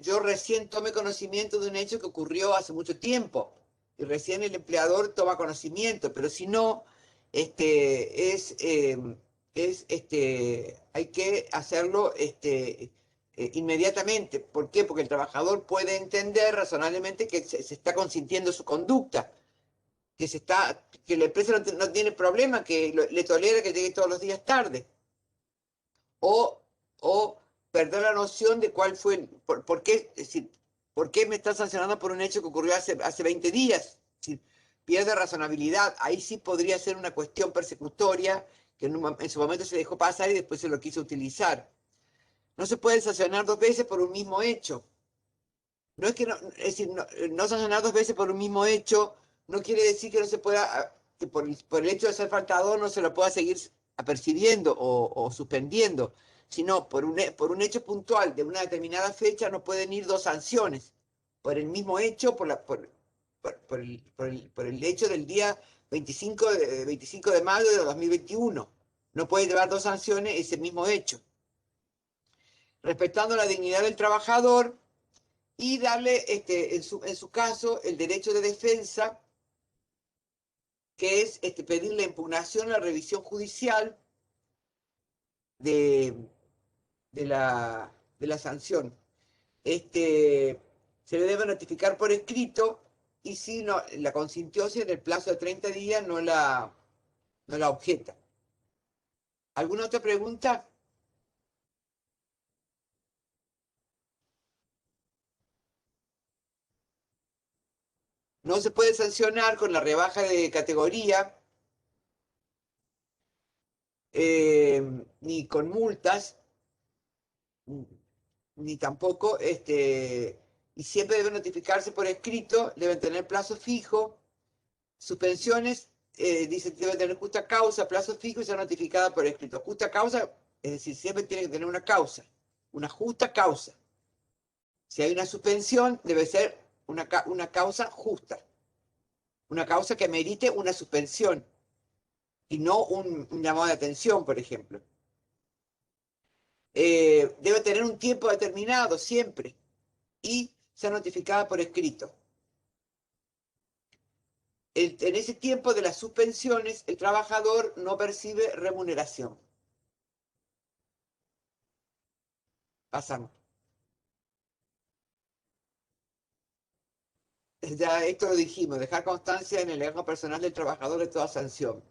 yo recién tome conocimiento de un hecho que ocurrió hace mucho tiempo y recién el empleador toma conocimiento, pero si no, hay que hacerlo inmediatamente. ¿Por qué? Porque el trabajador puede entender razonablemente que se está consintiendo su conducta, que la empresa no tiene problema, que le tolera que llegue todos los días tarde. O perder la noción de cuál fue, por qué, es decir, por qué me están sancionando por un hecho que ocurrió hace 20 días. Es decir, pierde razonabilidad. Ahí sí podría ser una cuestión persecutoria que en su momento se dejó pasar y después se lo quiso utilizar. No se puede sancionar dos veces por un mismo hecho. No es que es decir, no sancionar dos veces por un mismo hecho no quiere decir que no se pueda, que por el hecho de ser faltador no se lo pueda seguir apercibiendo o suspendiendo, sino por un hecho puntual de una determinada fecha no pueden ir dos sanciones. Por el mismo hecho, por el hecho del día 25 de mayo de 2021. No puede llevar dos sanciones ese mismo hecho. Respetando la dignidad del trabajador, y darle, en su caso, el derecho de defensa, que es pedir la impugnación, la revisión judicial de, de la sanción. Se le debe notificar por escrito y si no, la consintió, si en el plazo de 30 días no la objeta. ¿Alguna otra pregunta? No se puede sancionar con la rebaja de categoría, ni con multas, ni tampoco, y siempre deben notificarse por escrito, deben tener plazo fijo, suspensiones, dice debe tener justa causa, plazo fijo y ser notificada por escrito. Justa causa, es decir, siempre tiene que tener una causa, una justa causa. Si hay una suspensión, debe ser una causa justa, una causa que merite una suspensión y no un llamado de atención, por ejemplo. Debe tener un tiempo determinado siempre y ser notificada por escrito. En ese tiempo de las suspensiones, el trabajador no percibe remuneración. Pasamos. Ya esto lo dijimos, dejar constancia en el legajo personal del trabajador de toda sanción.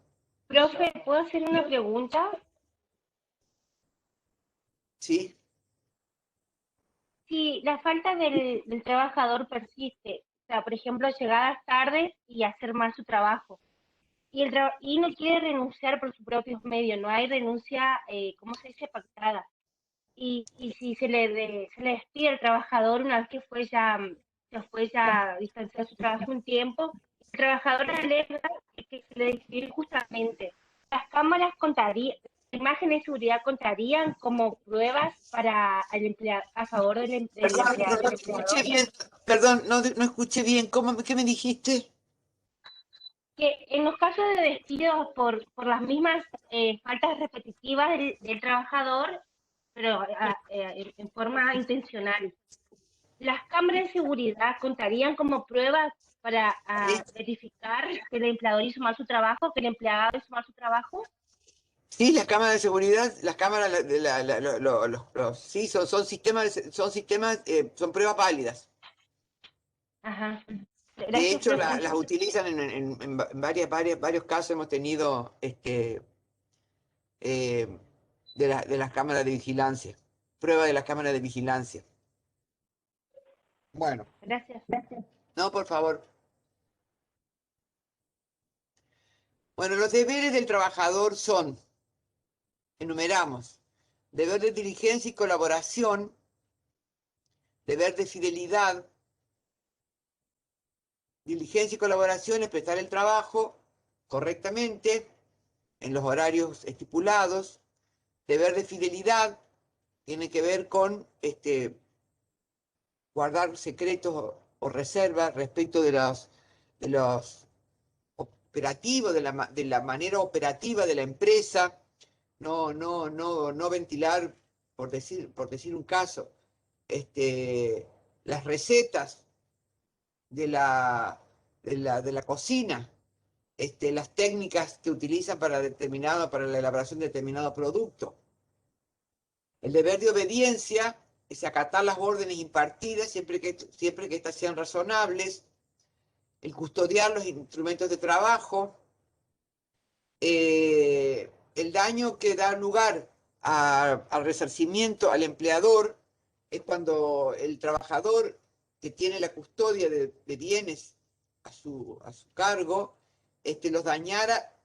Profe, ¿puedo hacer una pregunta? ¿Sí? Si la falta del trabajador persiste, o sea, por ejemplo, llegadas tardes y hacer mal su trabajo, y no quiere renunciar por sus propios medios, no hay renuncia, ¿cómo se dice?, pactada. Y si se le despide al trabajador una vez que fue ya distanciado de su trabajo un tiempo, el trabajador alega que se le despidió injustamente. Las cámaras contarían, imágenes de seguridad contarían como pruebas para el empleado, a favor del Perdón, empleado, no del escuché empleador. bien. Perdón, no escuché bien. ¿Qué me dijiste? Que en los casos de despidos por las mismas faltas repetitivas del trabajador, pero en forma intencional, ¿las cámaras de seguridad contarían como pruebas para verificar que el empleador hizo mal su trabajo, que el empleado hizo mal su trabajo? Sí, las cámaras de seguridad, las cámaras, sí, son sistemas, son pruebas válidas. Ajá. De Gracias, hecho, profe. las utilizan en varios casos. Hemos tenido de las cámaras de vigilancia, prueba de las cámaras de vigilancia. Bueno, Gracias. no, por favor. Bueno, los deberes del trabajador son, enumeramos, deber de diligencia y colaboración, deber de fidelidad. Diligencia y colaboración es prestar el trabajo correctamente, en los horarios estipulados. Deber de fidelidad tiene que ver con guardar secretos o reservas respecto de los operativos, de la manera operativa de la empresa. No ventilar, por decir un caso, las recetas de la cocina, las técnicas que utilizan para la elaboración de determinado producto. El deber de obediencia es acatar las órdenes impartidas siempre que éstas sean razonables. El custodiar los instrumentos de trabajo. El daño que da lugar al resarcimiento al empleador es cuando el trabajador que tiene la custodia de bienes a su cargo los dañara,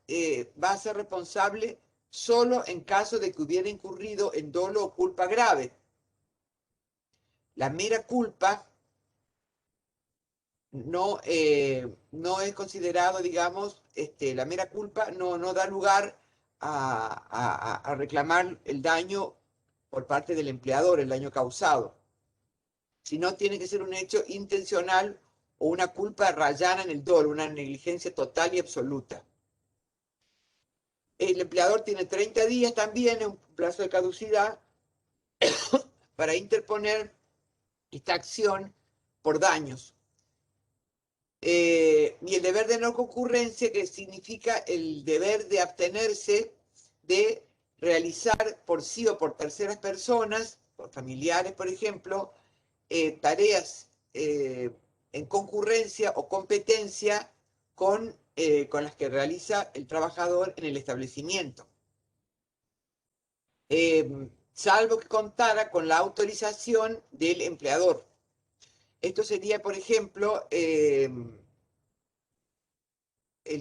va a ser responsable solo en caso de que hubiera incurrido en dolo o culpa grave. La mera culpa no es considerado, digamos, la mera culpa no da lugar a reclamar el daño por parte del empleador, el daño causado, sino tiene que ser un hecho intencional o una culpa rayana en el dolo, una negligencia total y absoluta. El empleador tiene 30 días también, en un plazo de caducidad, para interponer esta acción por daños. Y el deber de no concurrencia, que significa el deber de abstenerse de realizar por sí o por terceras personas, por familiares, por ejemplo, tareas en concurrencia o competencia con las que realiza el trabajador en el establecimiento. Salvo que contara con la autorización del empleador. Esto sería, por ejemplo, el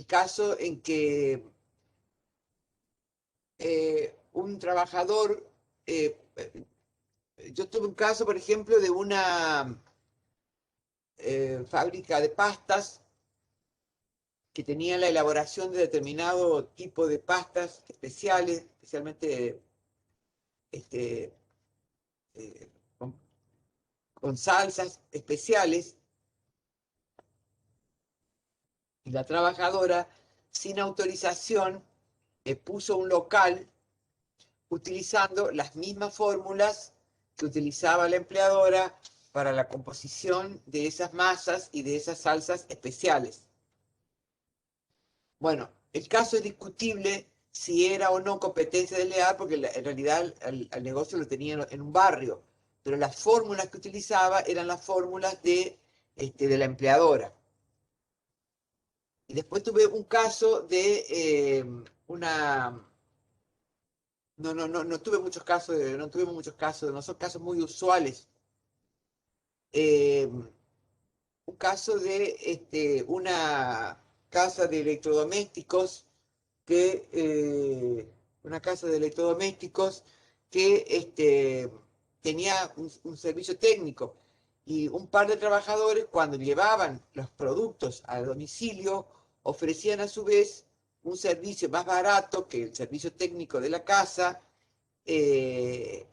caso en que un trabajador, yo tuve un caso, por ejemplo, de una fábrica de pastas que tenía la elaboración de determinado tipo de pastas especiales, especialmente eh, con, con salsas especiales, y la trabajadora, sin autorización, puso un local utilizando las mismas fórmulas que utilizaba la empleadora para la composición de esas masas y de esas salsas especiales. Bueno, el caso es discutible si era o no competencia desleal, porque en realidad al negocio lo tenía en un barrio, pero las fórmulas que utilizaba eran las fórmulas de la empleadora. Y después tuve un caso de no tuve muchos casos, no tuvimos muchos casos, no son casos muy usuales. Un caso de una casa de electrodomésticos una casa de electrodomésticos que tenía un servicio técnico, y un par de trabajadores, cuando llevaban los productos al domicilio, ofrecían a su vez un servicio más barato que el servicio técnico de la casa, y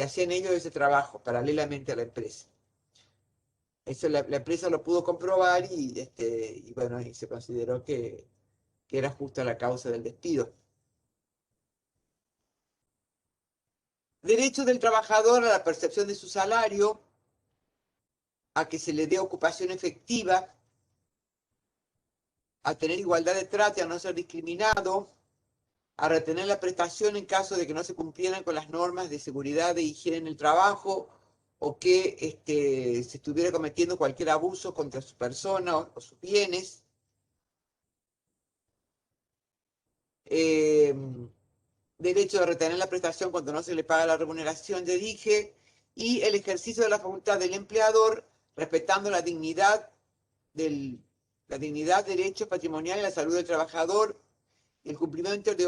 hacían ellos ese trabajo paralelamente a la empresa. Eso la empresa lo pudo comprobar, y bueno, y se consideró que era justa la causa del despido. Derecho del trabajador a la percepción de su salario, a que se le dé ocupación efectiva, a tener igualdad de trato y a no ser discriminado, a retener la prestación en caso de que no se cumplieran con las normas de seguridad e higiene en el trabajo, o que se estuviera cometiendo cualquier abuso contra su persona o sus bienes. Derecho de retener la prestación cuando no se le paga la remuneración, ya dije, y el ejercicio de la facultad del empleador, respetando la dignidad, derechos patrimoniales, la salud del trabajador, el cumplimiento de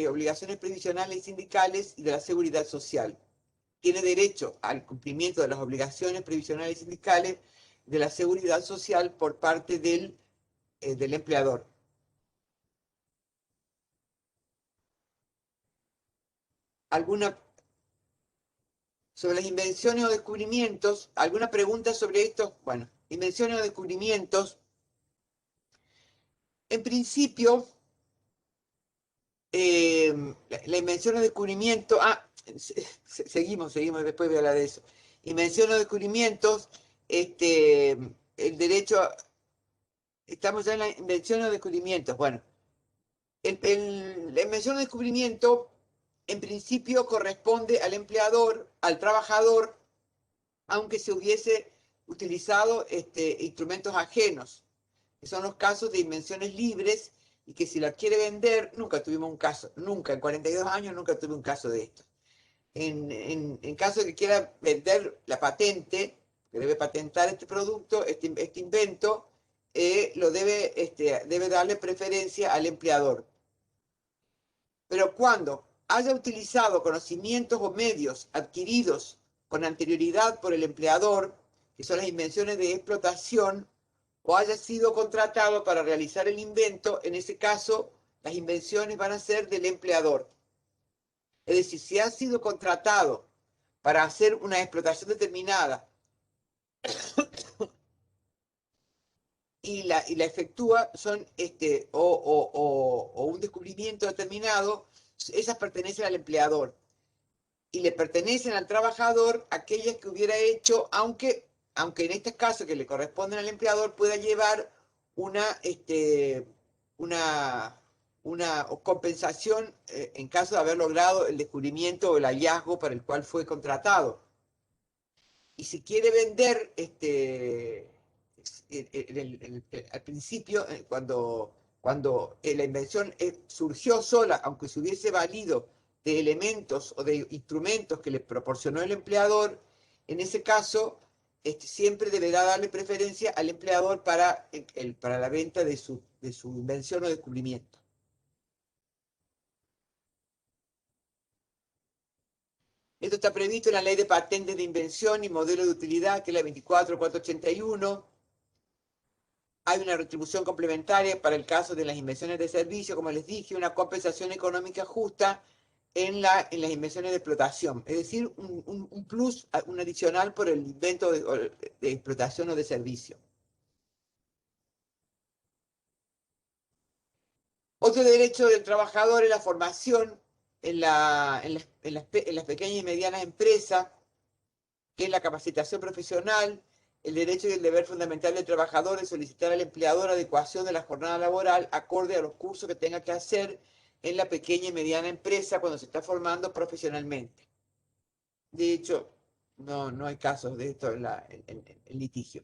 obligaciones previsionales y sindicales y de la seguridad social. Tiene derecho al cumplimiento de las obligaciones previsionales y sindicales de la seguridad social por parte del empleador. Sobre las invenciones o descubrimientos, ¿alguna pregunta sobre esto? Bueno, invenciones o descubrimientos. En principio, la invención o descubrimiento, seguimos, después voy a hablar de eso. Invención o descubrimientos, el derecho, estamos ya en la invención o descubrimientos. Bueno, la invención o descubrimiento, en principio, corresponde al empleador, al trabajador, aunque se hubiese utilizado instrumentos ajenos, que son los casos de invenciones libres, y que si la quiere vender, nunca tuvimos un caso, nunca, en 42 años nunca tuve un caso de esto. En caso de que quiera vender la patente, que debe patentar este producto, este invento, debe darle preferencia al empleador. Pero cuando haya utilizado conocimientos o medios adquiridos con anterioridad por el empleador, que son las invenciones de explotación, o haya sido contratado para realizar el invento, en ese caso las invenciones van a ser del empleador. Es decir, si ha sido contratado para hacer una explotación determinada y la efectúa, o un descubrimiento determinado, esas pertenecen al empleador. Y le pertenecen al trabajador aquellas que hubiera hecho, aunque en este caso que le corresponden al empleador pueda llevar una compensación en caso de haber logrado el descubrimiento o el hallazgo para el cual fue contratado. Y si quiere vender, al principio, cuando la invención surgió sola, aunque se hubiese valido de elementos o de instrumentos que le proporcionó el empleador, en ese caso siempre deberá darle preferencia al empleador para la venta de su invención o descubrimiento. Esto está previsto en la Ley de Patentes de Invención y Modelo de Utilidad, que es la 24.481. Hay una retribución complementaria para el caso de las inversiones de servicio, como les dije, una compensación económica justa en las inversiones de explotación. Es decir, un plus, un adicional por el invento de explotación o de servicio. Otro derecho del trabajador es la formación en las pequeñas y medianas empresas, que es la capacitación profesional, el derecho y el deber fundamental del trabajador de solicitar al empleador adecuación de la jornada laboral acorde a los cursos que tenga que hacer en la pequeña y mediana empresa cuando se está formando profesionalmente. De hecho, no hay casos de esto en litigio.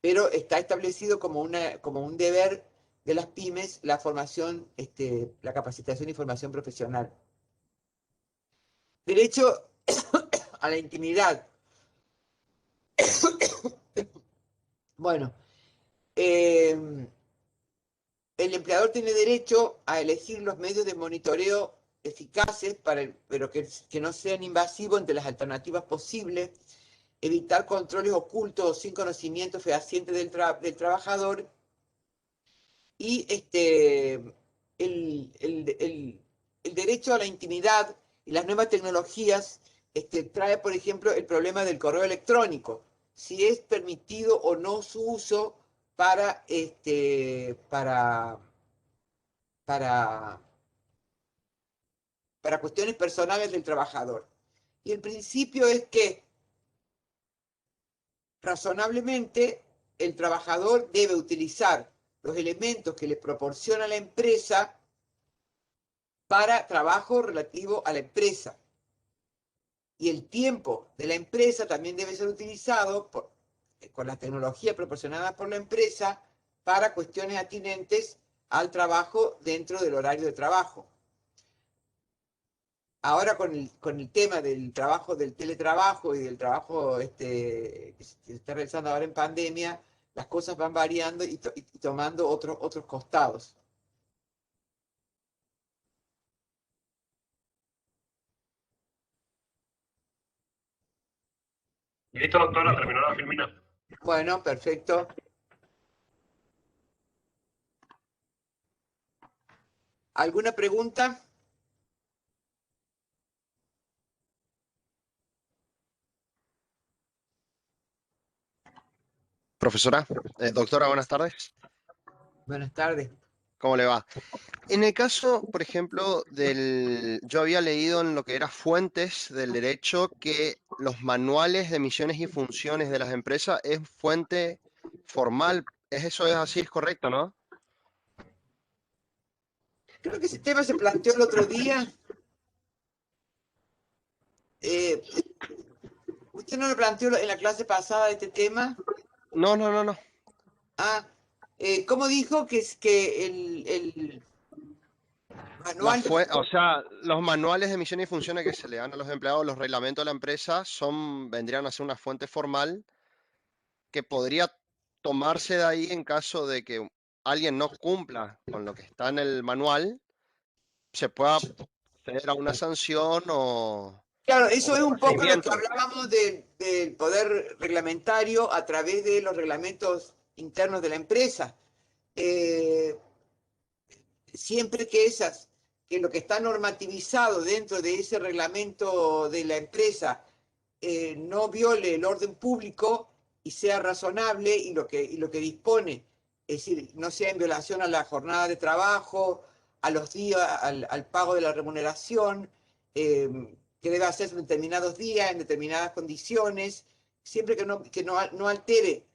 Pero está establecido como un deber de las pymes la formación, la capacitación y formación profesional. Derecho a la intimidad. Bueno, el empleador tiene derecho a elegir los medios de monitoreo eficaces, pero que no sean invasivos entre las alternativas posibles, evitar controles ocultos o sin conocimiento fehaciente del trabajador, y el derecho a la intimidad y las nuevas tecnologías trae, por ejemplo, el problema del correo electrónico, si es permitido o no su uso para cuestiones personales del trabajador. Y el principio es que razonablemente el trabajador debe utilizar los elementos que le proporciona la empresa para trabajo relativo a la empresa. Y el tiempo de la empresa también debe ser utilizado con la tecnología proporcionada por la empresa para cuestiones atinentes al trabajo dentro del horario de trabajo. Ahora con el tema del trabajo, del teletrabajo y del trabajo que se está realizando ahora en pandemia, las cosas van variando y tomando otros costados. Listo, doctora, terminó la filmina. Bueno, perfecto. ¿Alguna pregunta? Profesora, doctora, buenas tardes. Buenas tardes. ¿Cómo le va? En el caso, por ejemplo, yo había leído en lo que era fuentes del derecho que los manuales de misiones y funciones de las empresas es fuente formal. Eso es así, es correcto, ¿no? Creo que ese tema se planteó el otro día. ¿Usted no lo planteó en la clase pasada este tema? No. Ah, ¿cómo dijo que es que el manual? O sea, los manuales de misiones y funciones que se le dan a los empleados, los reglamentos de la empresa, vendrían a ser una fuente formal que podría tomarse de ahí en caso de que alguien no cumpla con lo que está en el manual, se pueda acceder a una sanción o Claro, eso es un un poco lo que procedimiento. hablábamos del poder reglamentario a través de los reglamentos internos de la empresa. Siempre que lo que está normativizado dentro de ese reglamento de la empresa no viole el orden público y sea razonable y lo que dispone, es decir, no sea en violación a la jornada de trabajo, a los días, al pago de la remuneración, que debe hacerse en determinados días, en determinadas condiciones, siempre que no altere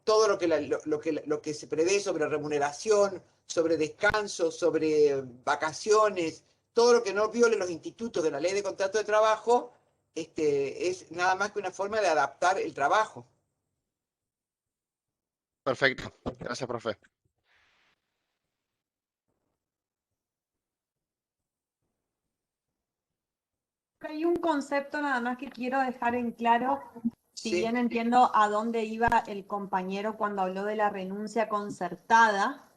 todo lo que se prevé sobre remuneración, sobre descanso, sobre vacaciones, todo lo que no viole los institutos de la ley de contrato de trabajo, es nada más que una forma de adaptar el trabajo. Perfecto. Gracias, profe. Hay un concepto nada más que quiero dejar en claro, si Sí. bien entiendo a dónde iba el compañero cuando habló de la renuncia concertada,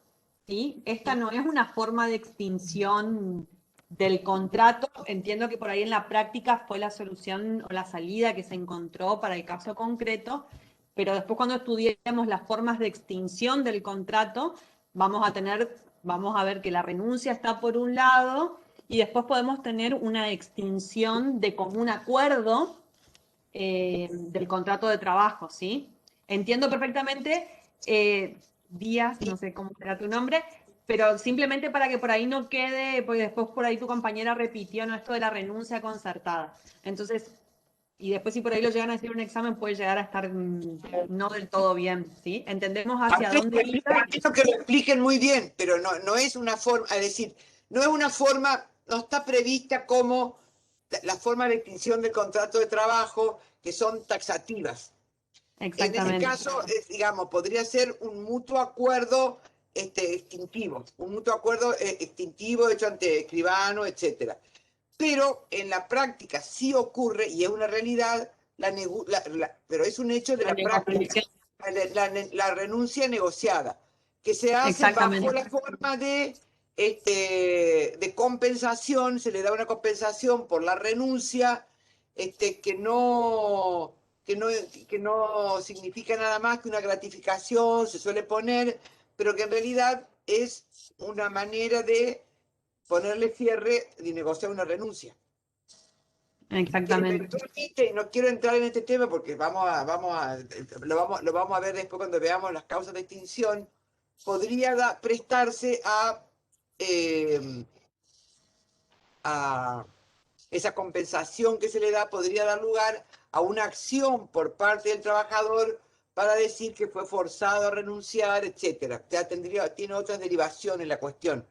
¿sí? Esta no es una forma de extinción del contrato, entiendo que por ahí en la práctica fue la solución o la salida que se encontró para el caso concreto, pero después cuando estudiemos las formas de extinción del contrato, vamos a ver que la renuncia está por un lado y después podemos tener una extinción de común acuerdo del contrato de trabajo, ¿sí? Entiendo perfectamente, Díaz, no sé cómo será tu nombre, pero simplemente para que por ahí no quede, porque después por ahí tu compañera repitió, ¿no? Esto de la renuncia concertada. Entonces, y después si por ahí lo llegan a decir en un examen puede llegar a estar no del todo bien, ¿sí? Entendemos hacia dónde iba. Quiero que lo expliquen muy bien, pero no es una forma, es decir, no es una forma, no está prevista como la forma de extinción del contrato de trabajo, que son taxativas. Exactamente. En ese caso, digamos, podría ser un mutuo acuerdo extintivo, un mutuo acuerdo extintivo hecho ante escribano, etcétera. Pero en la práctica sí ocurre, y es una realidad, pero es un hecho de la práctica, la renuncia negociada, que se hace bajo la forma de compensación, se le da una compensación por la renuncia, que no significa nada más que una gratificación, se suele poner, pero que en realidad es una manera de ponerle cierre y negociar una renuncia. Exactamente. Eventualmente, no quiero entrar en este tema porque lo vamos a ver después cuando veamos las causas de extinción, podría prestarse a esa compensación que se le da, podría dar lugar a una acción por parte del trabajador para decir que fue forzado a renunciar, etcétera. Ya tiene otras derivaciones la cuestión.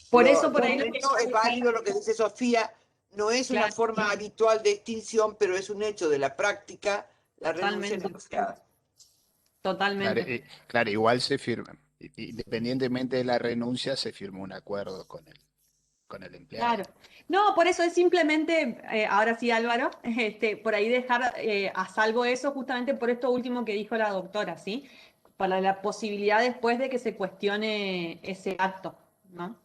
Por eso por ahí es válido lo que dice Sofía, no es una forma habitual de extinción, pero es un hecho de la práctica, la renuncia negociada. Totalmente. Claro, igual se firma, independientemente de la renuncia, se firma un acuerdo con el empleado. Claro. No, por eso es simplemente, ahora sí Álvaro, por ahí dejar a salvo eso justamente por esto último que dijo la doctora, ¿sí? Para la posibilidad después de que se cuestione ese acto, ¿no?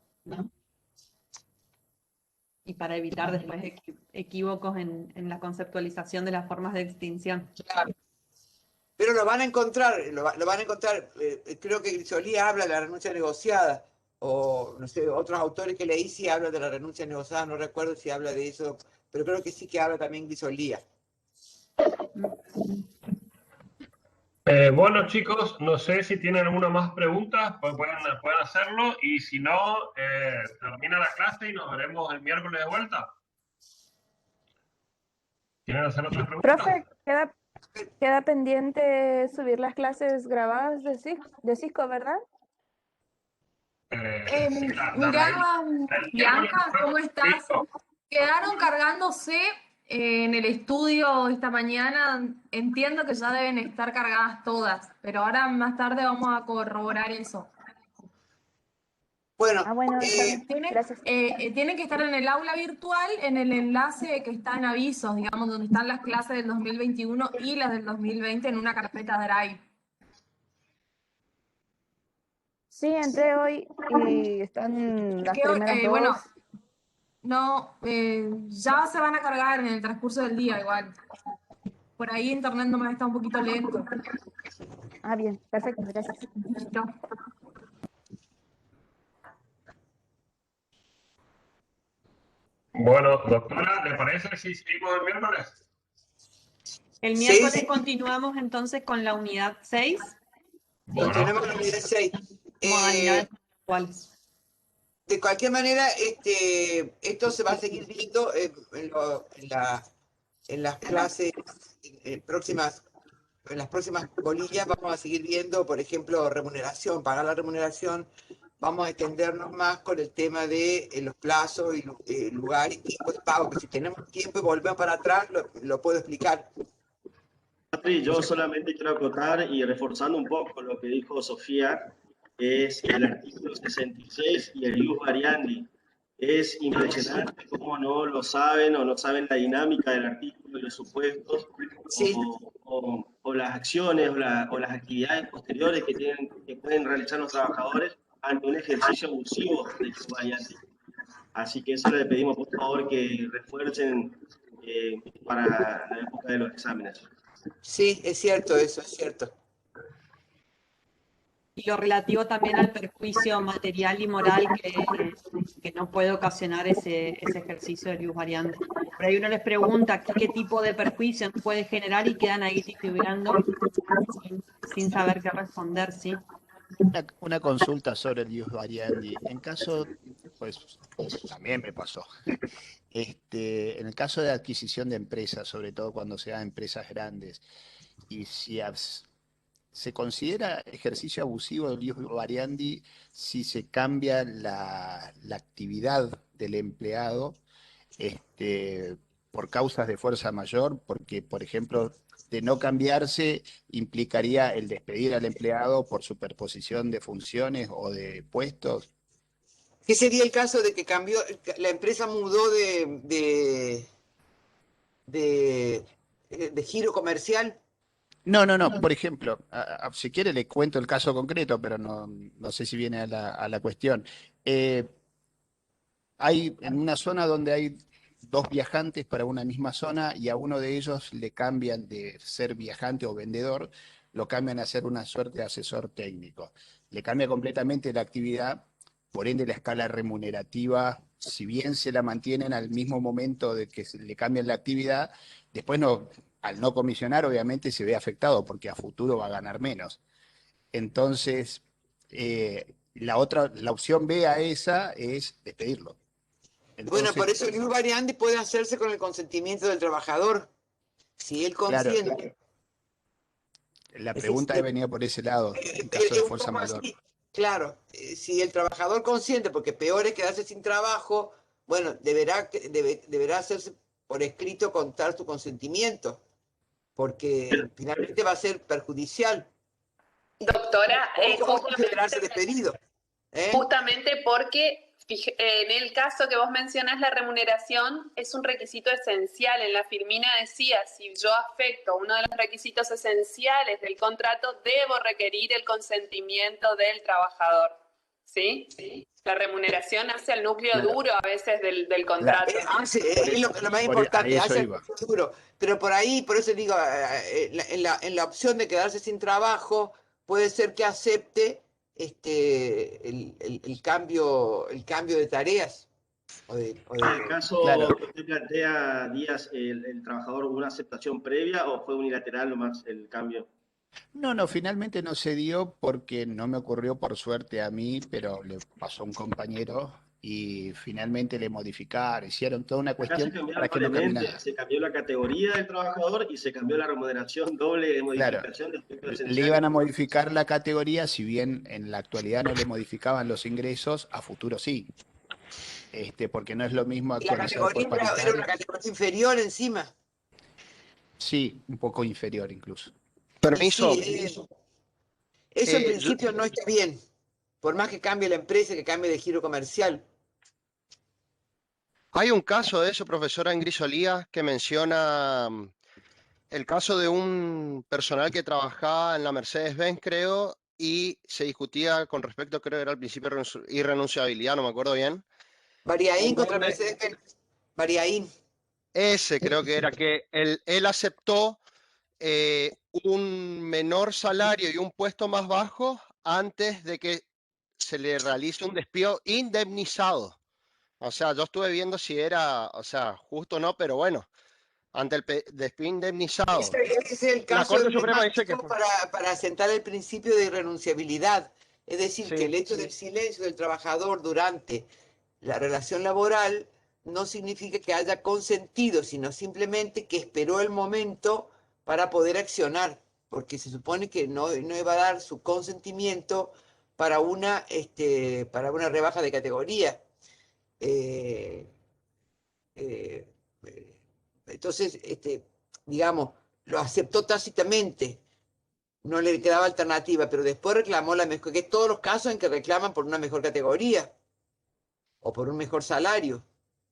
Y para evitar después equívocos en la conceptualización de las formas de extinción. Claro. Pero lo van a encontrar, creo que Grisolía habla de la renuncia negociada, o no sé, otros autores que leí sí hablan de la renuncia negociada, no recuerdo si habla de eso, pero creo que sí que habla también Grisolía. Bueno, chicos, no sé si tienen alguna más preguntas, pues pueden hacerlo, y si no, termina la clase y nos veremos el miércoles de vuelta. ¿Quieren hacer otras preguntas? Profe, queda pendiente subir las clases grabadas de Cisco, ¿verdad? Mirá, Bianca, ¿cómo estás? Quedaron cargándose en el estudio esta mañana. Entiendo que ya deben estar cargadas todas, pero ahora más tarde vamos a corroborar eso. Bueno, gracias. Tienen que estar en el aula virtual, en el enlace que está en avisos, digamos, donde están las clases del 2021 y las del 2020 en una carpeta Drive. Sí, entré hoy y están las primeras dos. Bueno, no, ya se van a cargar en el transcurso del día igual. Por ahí internet nomás está un poquito lento. Ah, bien, perfecto, gracias. Listo. Bueno, doctora, ¿le parece si seguimos el miércoles? El miércoles continuamos entonces con la unidad 6. Continuamos con la unidad 6. Modalidades actuales. De cualquier manera, esto se va a seguir viendo en las clases próximas, en las próximas bolillas vamos a seguir viendo, por ejemplo, remuneración, pagar la remuneración. Vamos a extendernos más con el tema de los plazos y lugar y tipo de pago, que si tenemos tiempo y volvemos para atrás, lo puedo explicar. Yo solamente quiero acotar y reforzando un poco lo que dijo Sofía, es el artículo 66 y el ius variandi. Es impresionante cómo no lo saben o no saben la dinámica del artículo y los supuestos, sí, o las acciones o las actividades posteriores que pueden realizar los trabajadores ante un ejercicio abusivo del ius variandi. Así que eso le pedimos por favor que refuercen para la época de los exámenes. Sí, es cierto eso, es cierto. Y lo relativo también al perjuicio material y moral que no puede ocasionar ese ejercicio de luz variante. Por ahí uno les pregunta qué tipo de perjuicio puede generar y quedan ahí titubeando sin saber qué responder, ¿sí? Una consulta sobre el Ius Variandi. En caso, pues también me pasó. En el caso de adquisición de empresas, sobre todo cuando sean empresas grandes, y si se considera ejercicio abusivo del Ius Variandi si se cambia la actividad del empleado por causas de fuerza mayor, porque, por ejemplo, de no cambiarse implicaría el despedir al empleado por superposición de funciones o de puestos. ¿Qué sería el caso de que cambió, la empresa mudó de giro comercial? No, no, no. Por ejemplo, si quiere le cuento el caso concreto, pero no sé si viene a la cuestión. Eh, Hay en una zona donde hay dos viajantes para una misma zona y a uno de ellos le cambian de ser viajante o vendedor, lo cambian a ser una suerte de asesor técnico. Le cambia completamente la actividad, por ende la escala remunerativa, si bien se la mantienen al mismo momento de que le cambian la actividad, después no, al no comisionar obviamente se ve afectado porque a futuro va a ganar menos. Entonces, la opción B a esa es despedirlo. Bueno, Entonces, por eso el ius variandi puede hacerse con el consentimiento del trabajador, si él claro, consiente. la Es decir, pregunta venía por ese lado, en caso de un fuerza poco mayor. así, claro, si el trabajador consiente, porque peor es quedarse sin trabajo, bueno, deberá hacerse por escrito contar su consentimiento, porque finalmente va a ser perjudicial. Doctora, O considerarse despedido. justamente porque en el caso que vos mencionás, la remuneración es un requisito esencial. En la Firmina decía, si yo afecto uno de los requisitos esenciales del contrato, debo requerir el consentimiento del trabajador. ¿Sí? La remuneración hace el núcleo Claro. duro a veces del contrato. Es lo más a importante, eso hace el iba. futuro. Pero por ahí, por eso digo, en la opción de quedarse sin trabajo, puede ser que acepte el cambio de tareas. En el caso Claro. que usted plantea, Díaz, el trabajador hubo una aceptación previa o fue unilateral nomás el cambio? No, finalmente no se dio porque no me ocurrió por suerte a mí, pero le pasó a un compañero y finalmente le modificaron, hicieron toda una Acá se cuestión para cambiaron que no doblemente, caminara. se cambió la categoría del trabajador y se cambió la remuneración, doble de Claro, modificación de aspectos le iban a esenciales. modificar la categoría, si bien en la actualidad no le modificaban los ingresos, a futuro sí. Porque no es lo mismo La actualizar categoría por era una paritaria. categoría inferior encima. Sí, un poco inferior incluso. Y sí, Permiso. eso en Yo- principio no está bien. Por más que cambie la empresa, que cambie de giro comercial. Hay un caso de eso, profesora Ingrid Solía, que menciona el caso de un personal que trabajaba en la Mercedes-Benz, creo, y se discutía con respecto, creo que era al principio de irrenunciabilidad, no me acuerdo bien. Variaín En contra donde Mercedes-Benz. Variaín. ese creo que era que él aceptó un menor salario y un puesto más bajo antes de que se le realice un despido indemnizado. O sea, yo estuve viendo si era, o sea, justo o no, pero bueno, ante el despido indemnizado. Ese es el La caso Corte Suprema dice que emblemático para asentar el principio de irrenunciabilidad. Es decir, que sí. el hecho del silencio del trabajador durante la relación laboral no significa que haya consentido, sino simplemente que esperó el momento para poder accionar, porque se supone que no iba a dar su consentimiento para una rebaja de categoría. Eh, eh, eh, entonces, digamos, lo aceptó tácitamente, no le quedaba alternativa, pero después reclamó la mejor, que todos los casos en que reclaman por una mejor categoría o por un mejor salario,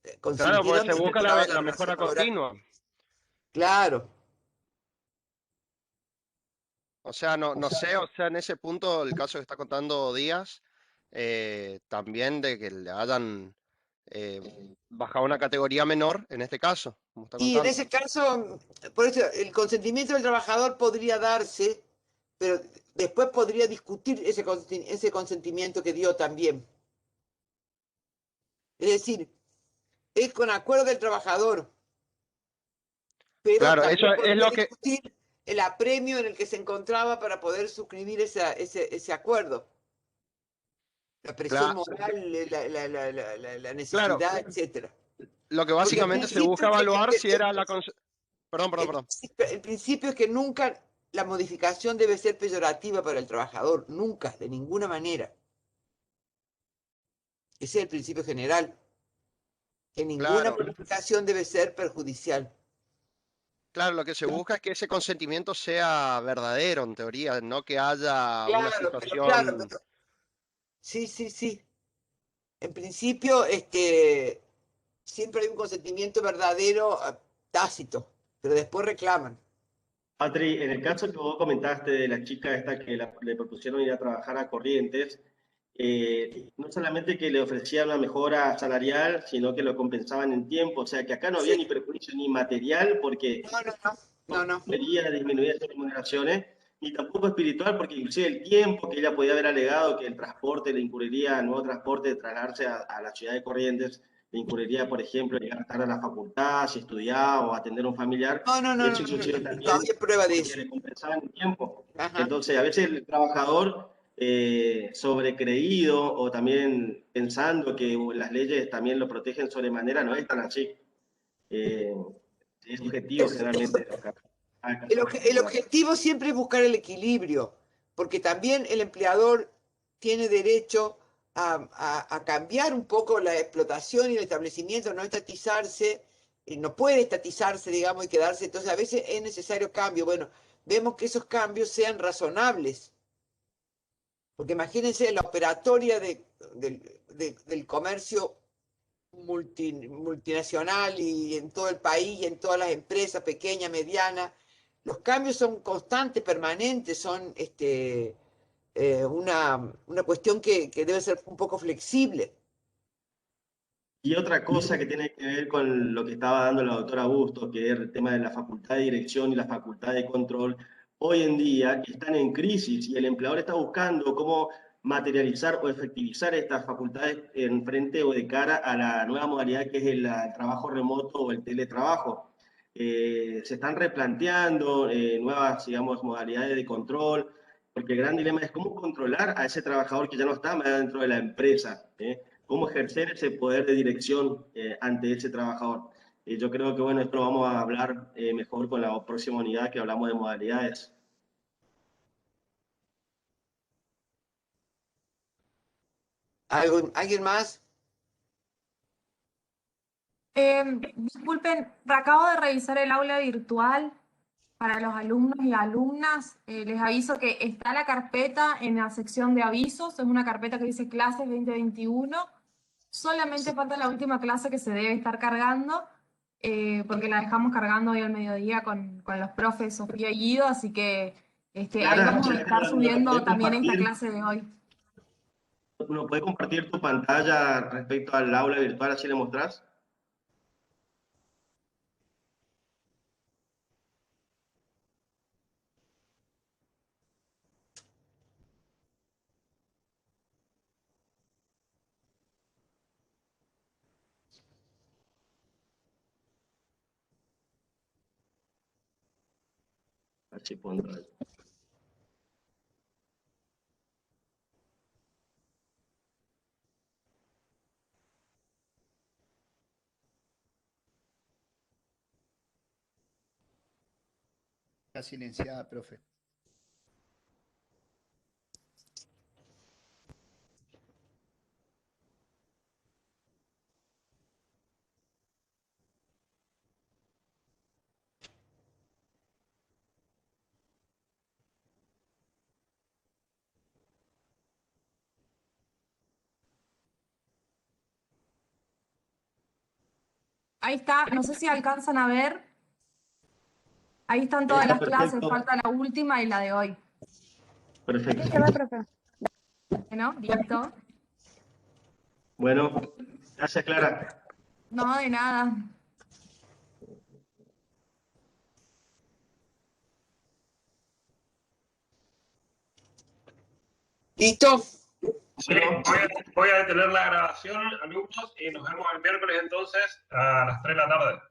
Claro, pues consintieron se busca mientras duraba la la relación mejora laboral. continua. Claro. O sea, no sé, o sea, en ese punto, el caso que está contando Díaz, también de que le hayan baja a una categoría menor en este caso, como está Y en contando. ese caso, por eso el consentimiento del trabajador podría darse, pero después podría discutir ese consentimiento que dio también. Es decir, es con acuerdo del trabajador, pero Claro, eso también es podría lo que, discutir el apremio en el que se encontraba para poder suscribir ese acuerdo. La presión claro, moral, la claro, necesidad, etcétera. lo que Porque el básicamente se busca principio evaluar es si era la... Perdón. el principio es que nunca la modificación debe ser peyorativa para el trabajador, nunca, de ninguna manera. Ese es el principio general, que ninguna Claro, modificación debe ser perjudicial. claro, lo que se busca es que ese consentimiento sea verdadero, en teoría, no que haya una Claro, situación... pero sí, sí, sí. En principio, siempre hay un consentimiento verdadero, tácito, pero después reclaman. Patri, en el caso que vos comentaste de la chica esta que le propusieron ir a trabajar a Corrientes, no solamente que le ofrecían una mejora salarial, sino que lo compensaban en tiempo, o sea que acá no había Sí. ni perjuicio ni material porque No. quería disminuir sus remuneraciones, ni tampoco espiritual porque inclusive el tiempo que ella podía haber alegado que el transporte le incurriría, el nuevo transporte de trasladarse a la ciudad de Corrientes, le incurriría, por ejemplo, llegar tarde a la facultad, si estudiaba o atender a un familiar, eso inclusive No también había prueba de porque eso. le compensaban el tiempo. Ajá. Entonces, a veces el trabajador sobrecreído o también pensando que las leyes también lo protegen sobremanera, no es tan así. Es objetivo generalmente. El objetivo siempre es buscar el equilibrio, porque también el empleador tiene derecho a cambiar un poco la explotación y el establecimiento, no estatizarse, no puede estatizarse, digamos, y quedarse. Entonces, a veces es necesario cambio. Bueno, vemos que esos cambios sean razonables, porque imagínense la operatoria del comercio multinacional y en todo el país y en todas las empresas, pequeñas, medianas. Los cambios son constantes, permanentes, son una cuestión que debe ser un poco flexible. Y otra cosa que tiene que ver con lo que estaba dando la doctora Busto, que es el tema de la facultad de dirección y la facultad de control, hoy en día están en crisis y el empleador está buscando cómo materializar o efectivizar estas facultades en frente o de cara a la nueva modalidad que es el trabajo remoto o el teletrabajo. Se están replanteando nuevas, digamos, modalidades de control, porque el gran dilema es cómo controlar a ese trabajador que ya no está más dentro de la empresa, cómo ejercer ese poder de dirección ante ese trabajador. Yo creo que, bueno, esto lo vamos a hablar mejor con la próxima unidad que hablamos de modalidades. ¿Alguien más? Disculpen, acabo de revisar el aula virtual para los alumnos y alumnas. Les aviso que está la carpeta en la sección de avisos, es una carpeta que dice clases 2021. Solamente falta la última clase que se debe estar cargando, porque la dejamos cargando hoy al mediodía con los profes Sofía y Guido, así que ahí vamos a estar subiendo también esta clase de hoy. ¿No puedes compartir tu pantalla respecto al aula virtual, así le mostrás? A ver si puedo entrar. Está silenciada, profe. Ahí está, no sé si alcanzan a ver. Ahí están todas las clases, falta la última y la de hoy. Perfecto. Se va, profe. Bueno, listo. Bueno, Gracias, Clara. No, de nada. ¿Listo? Sí, voy a detener la grabación, alumnos, y nos vemos el miércoles entonces a las 3 de la tarde.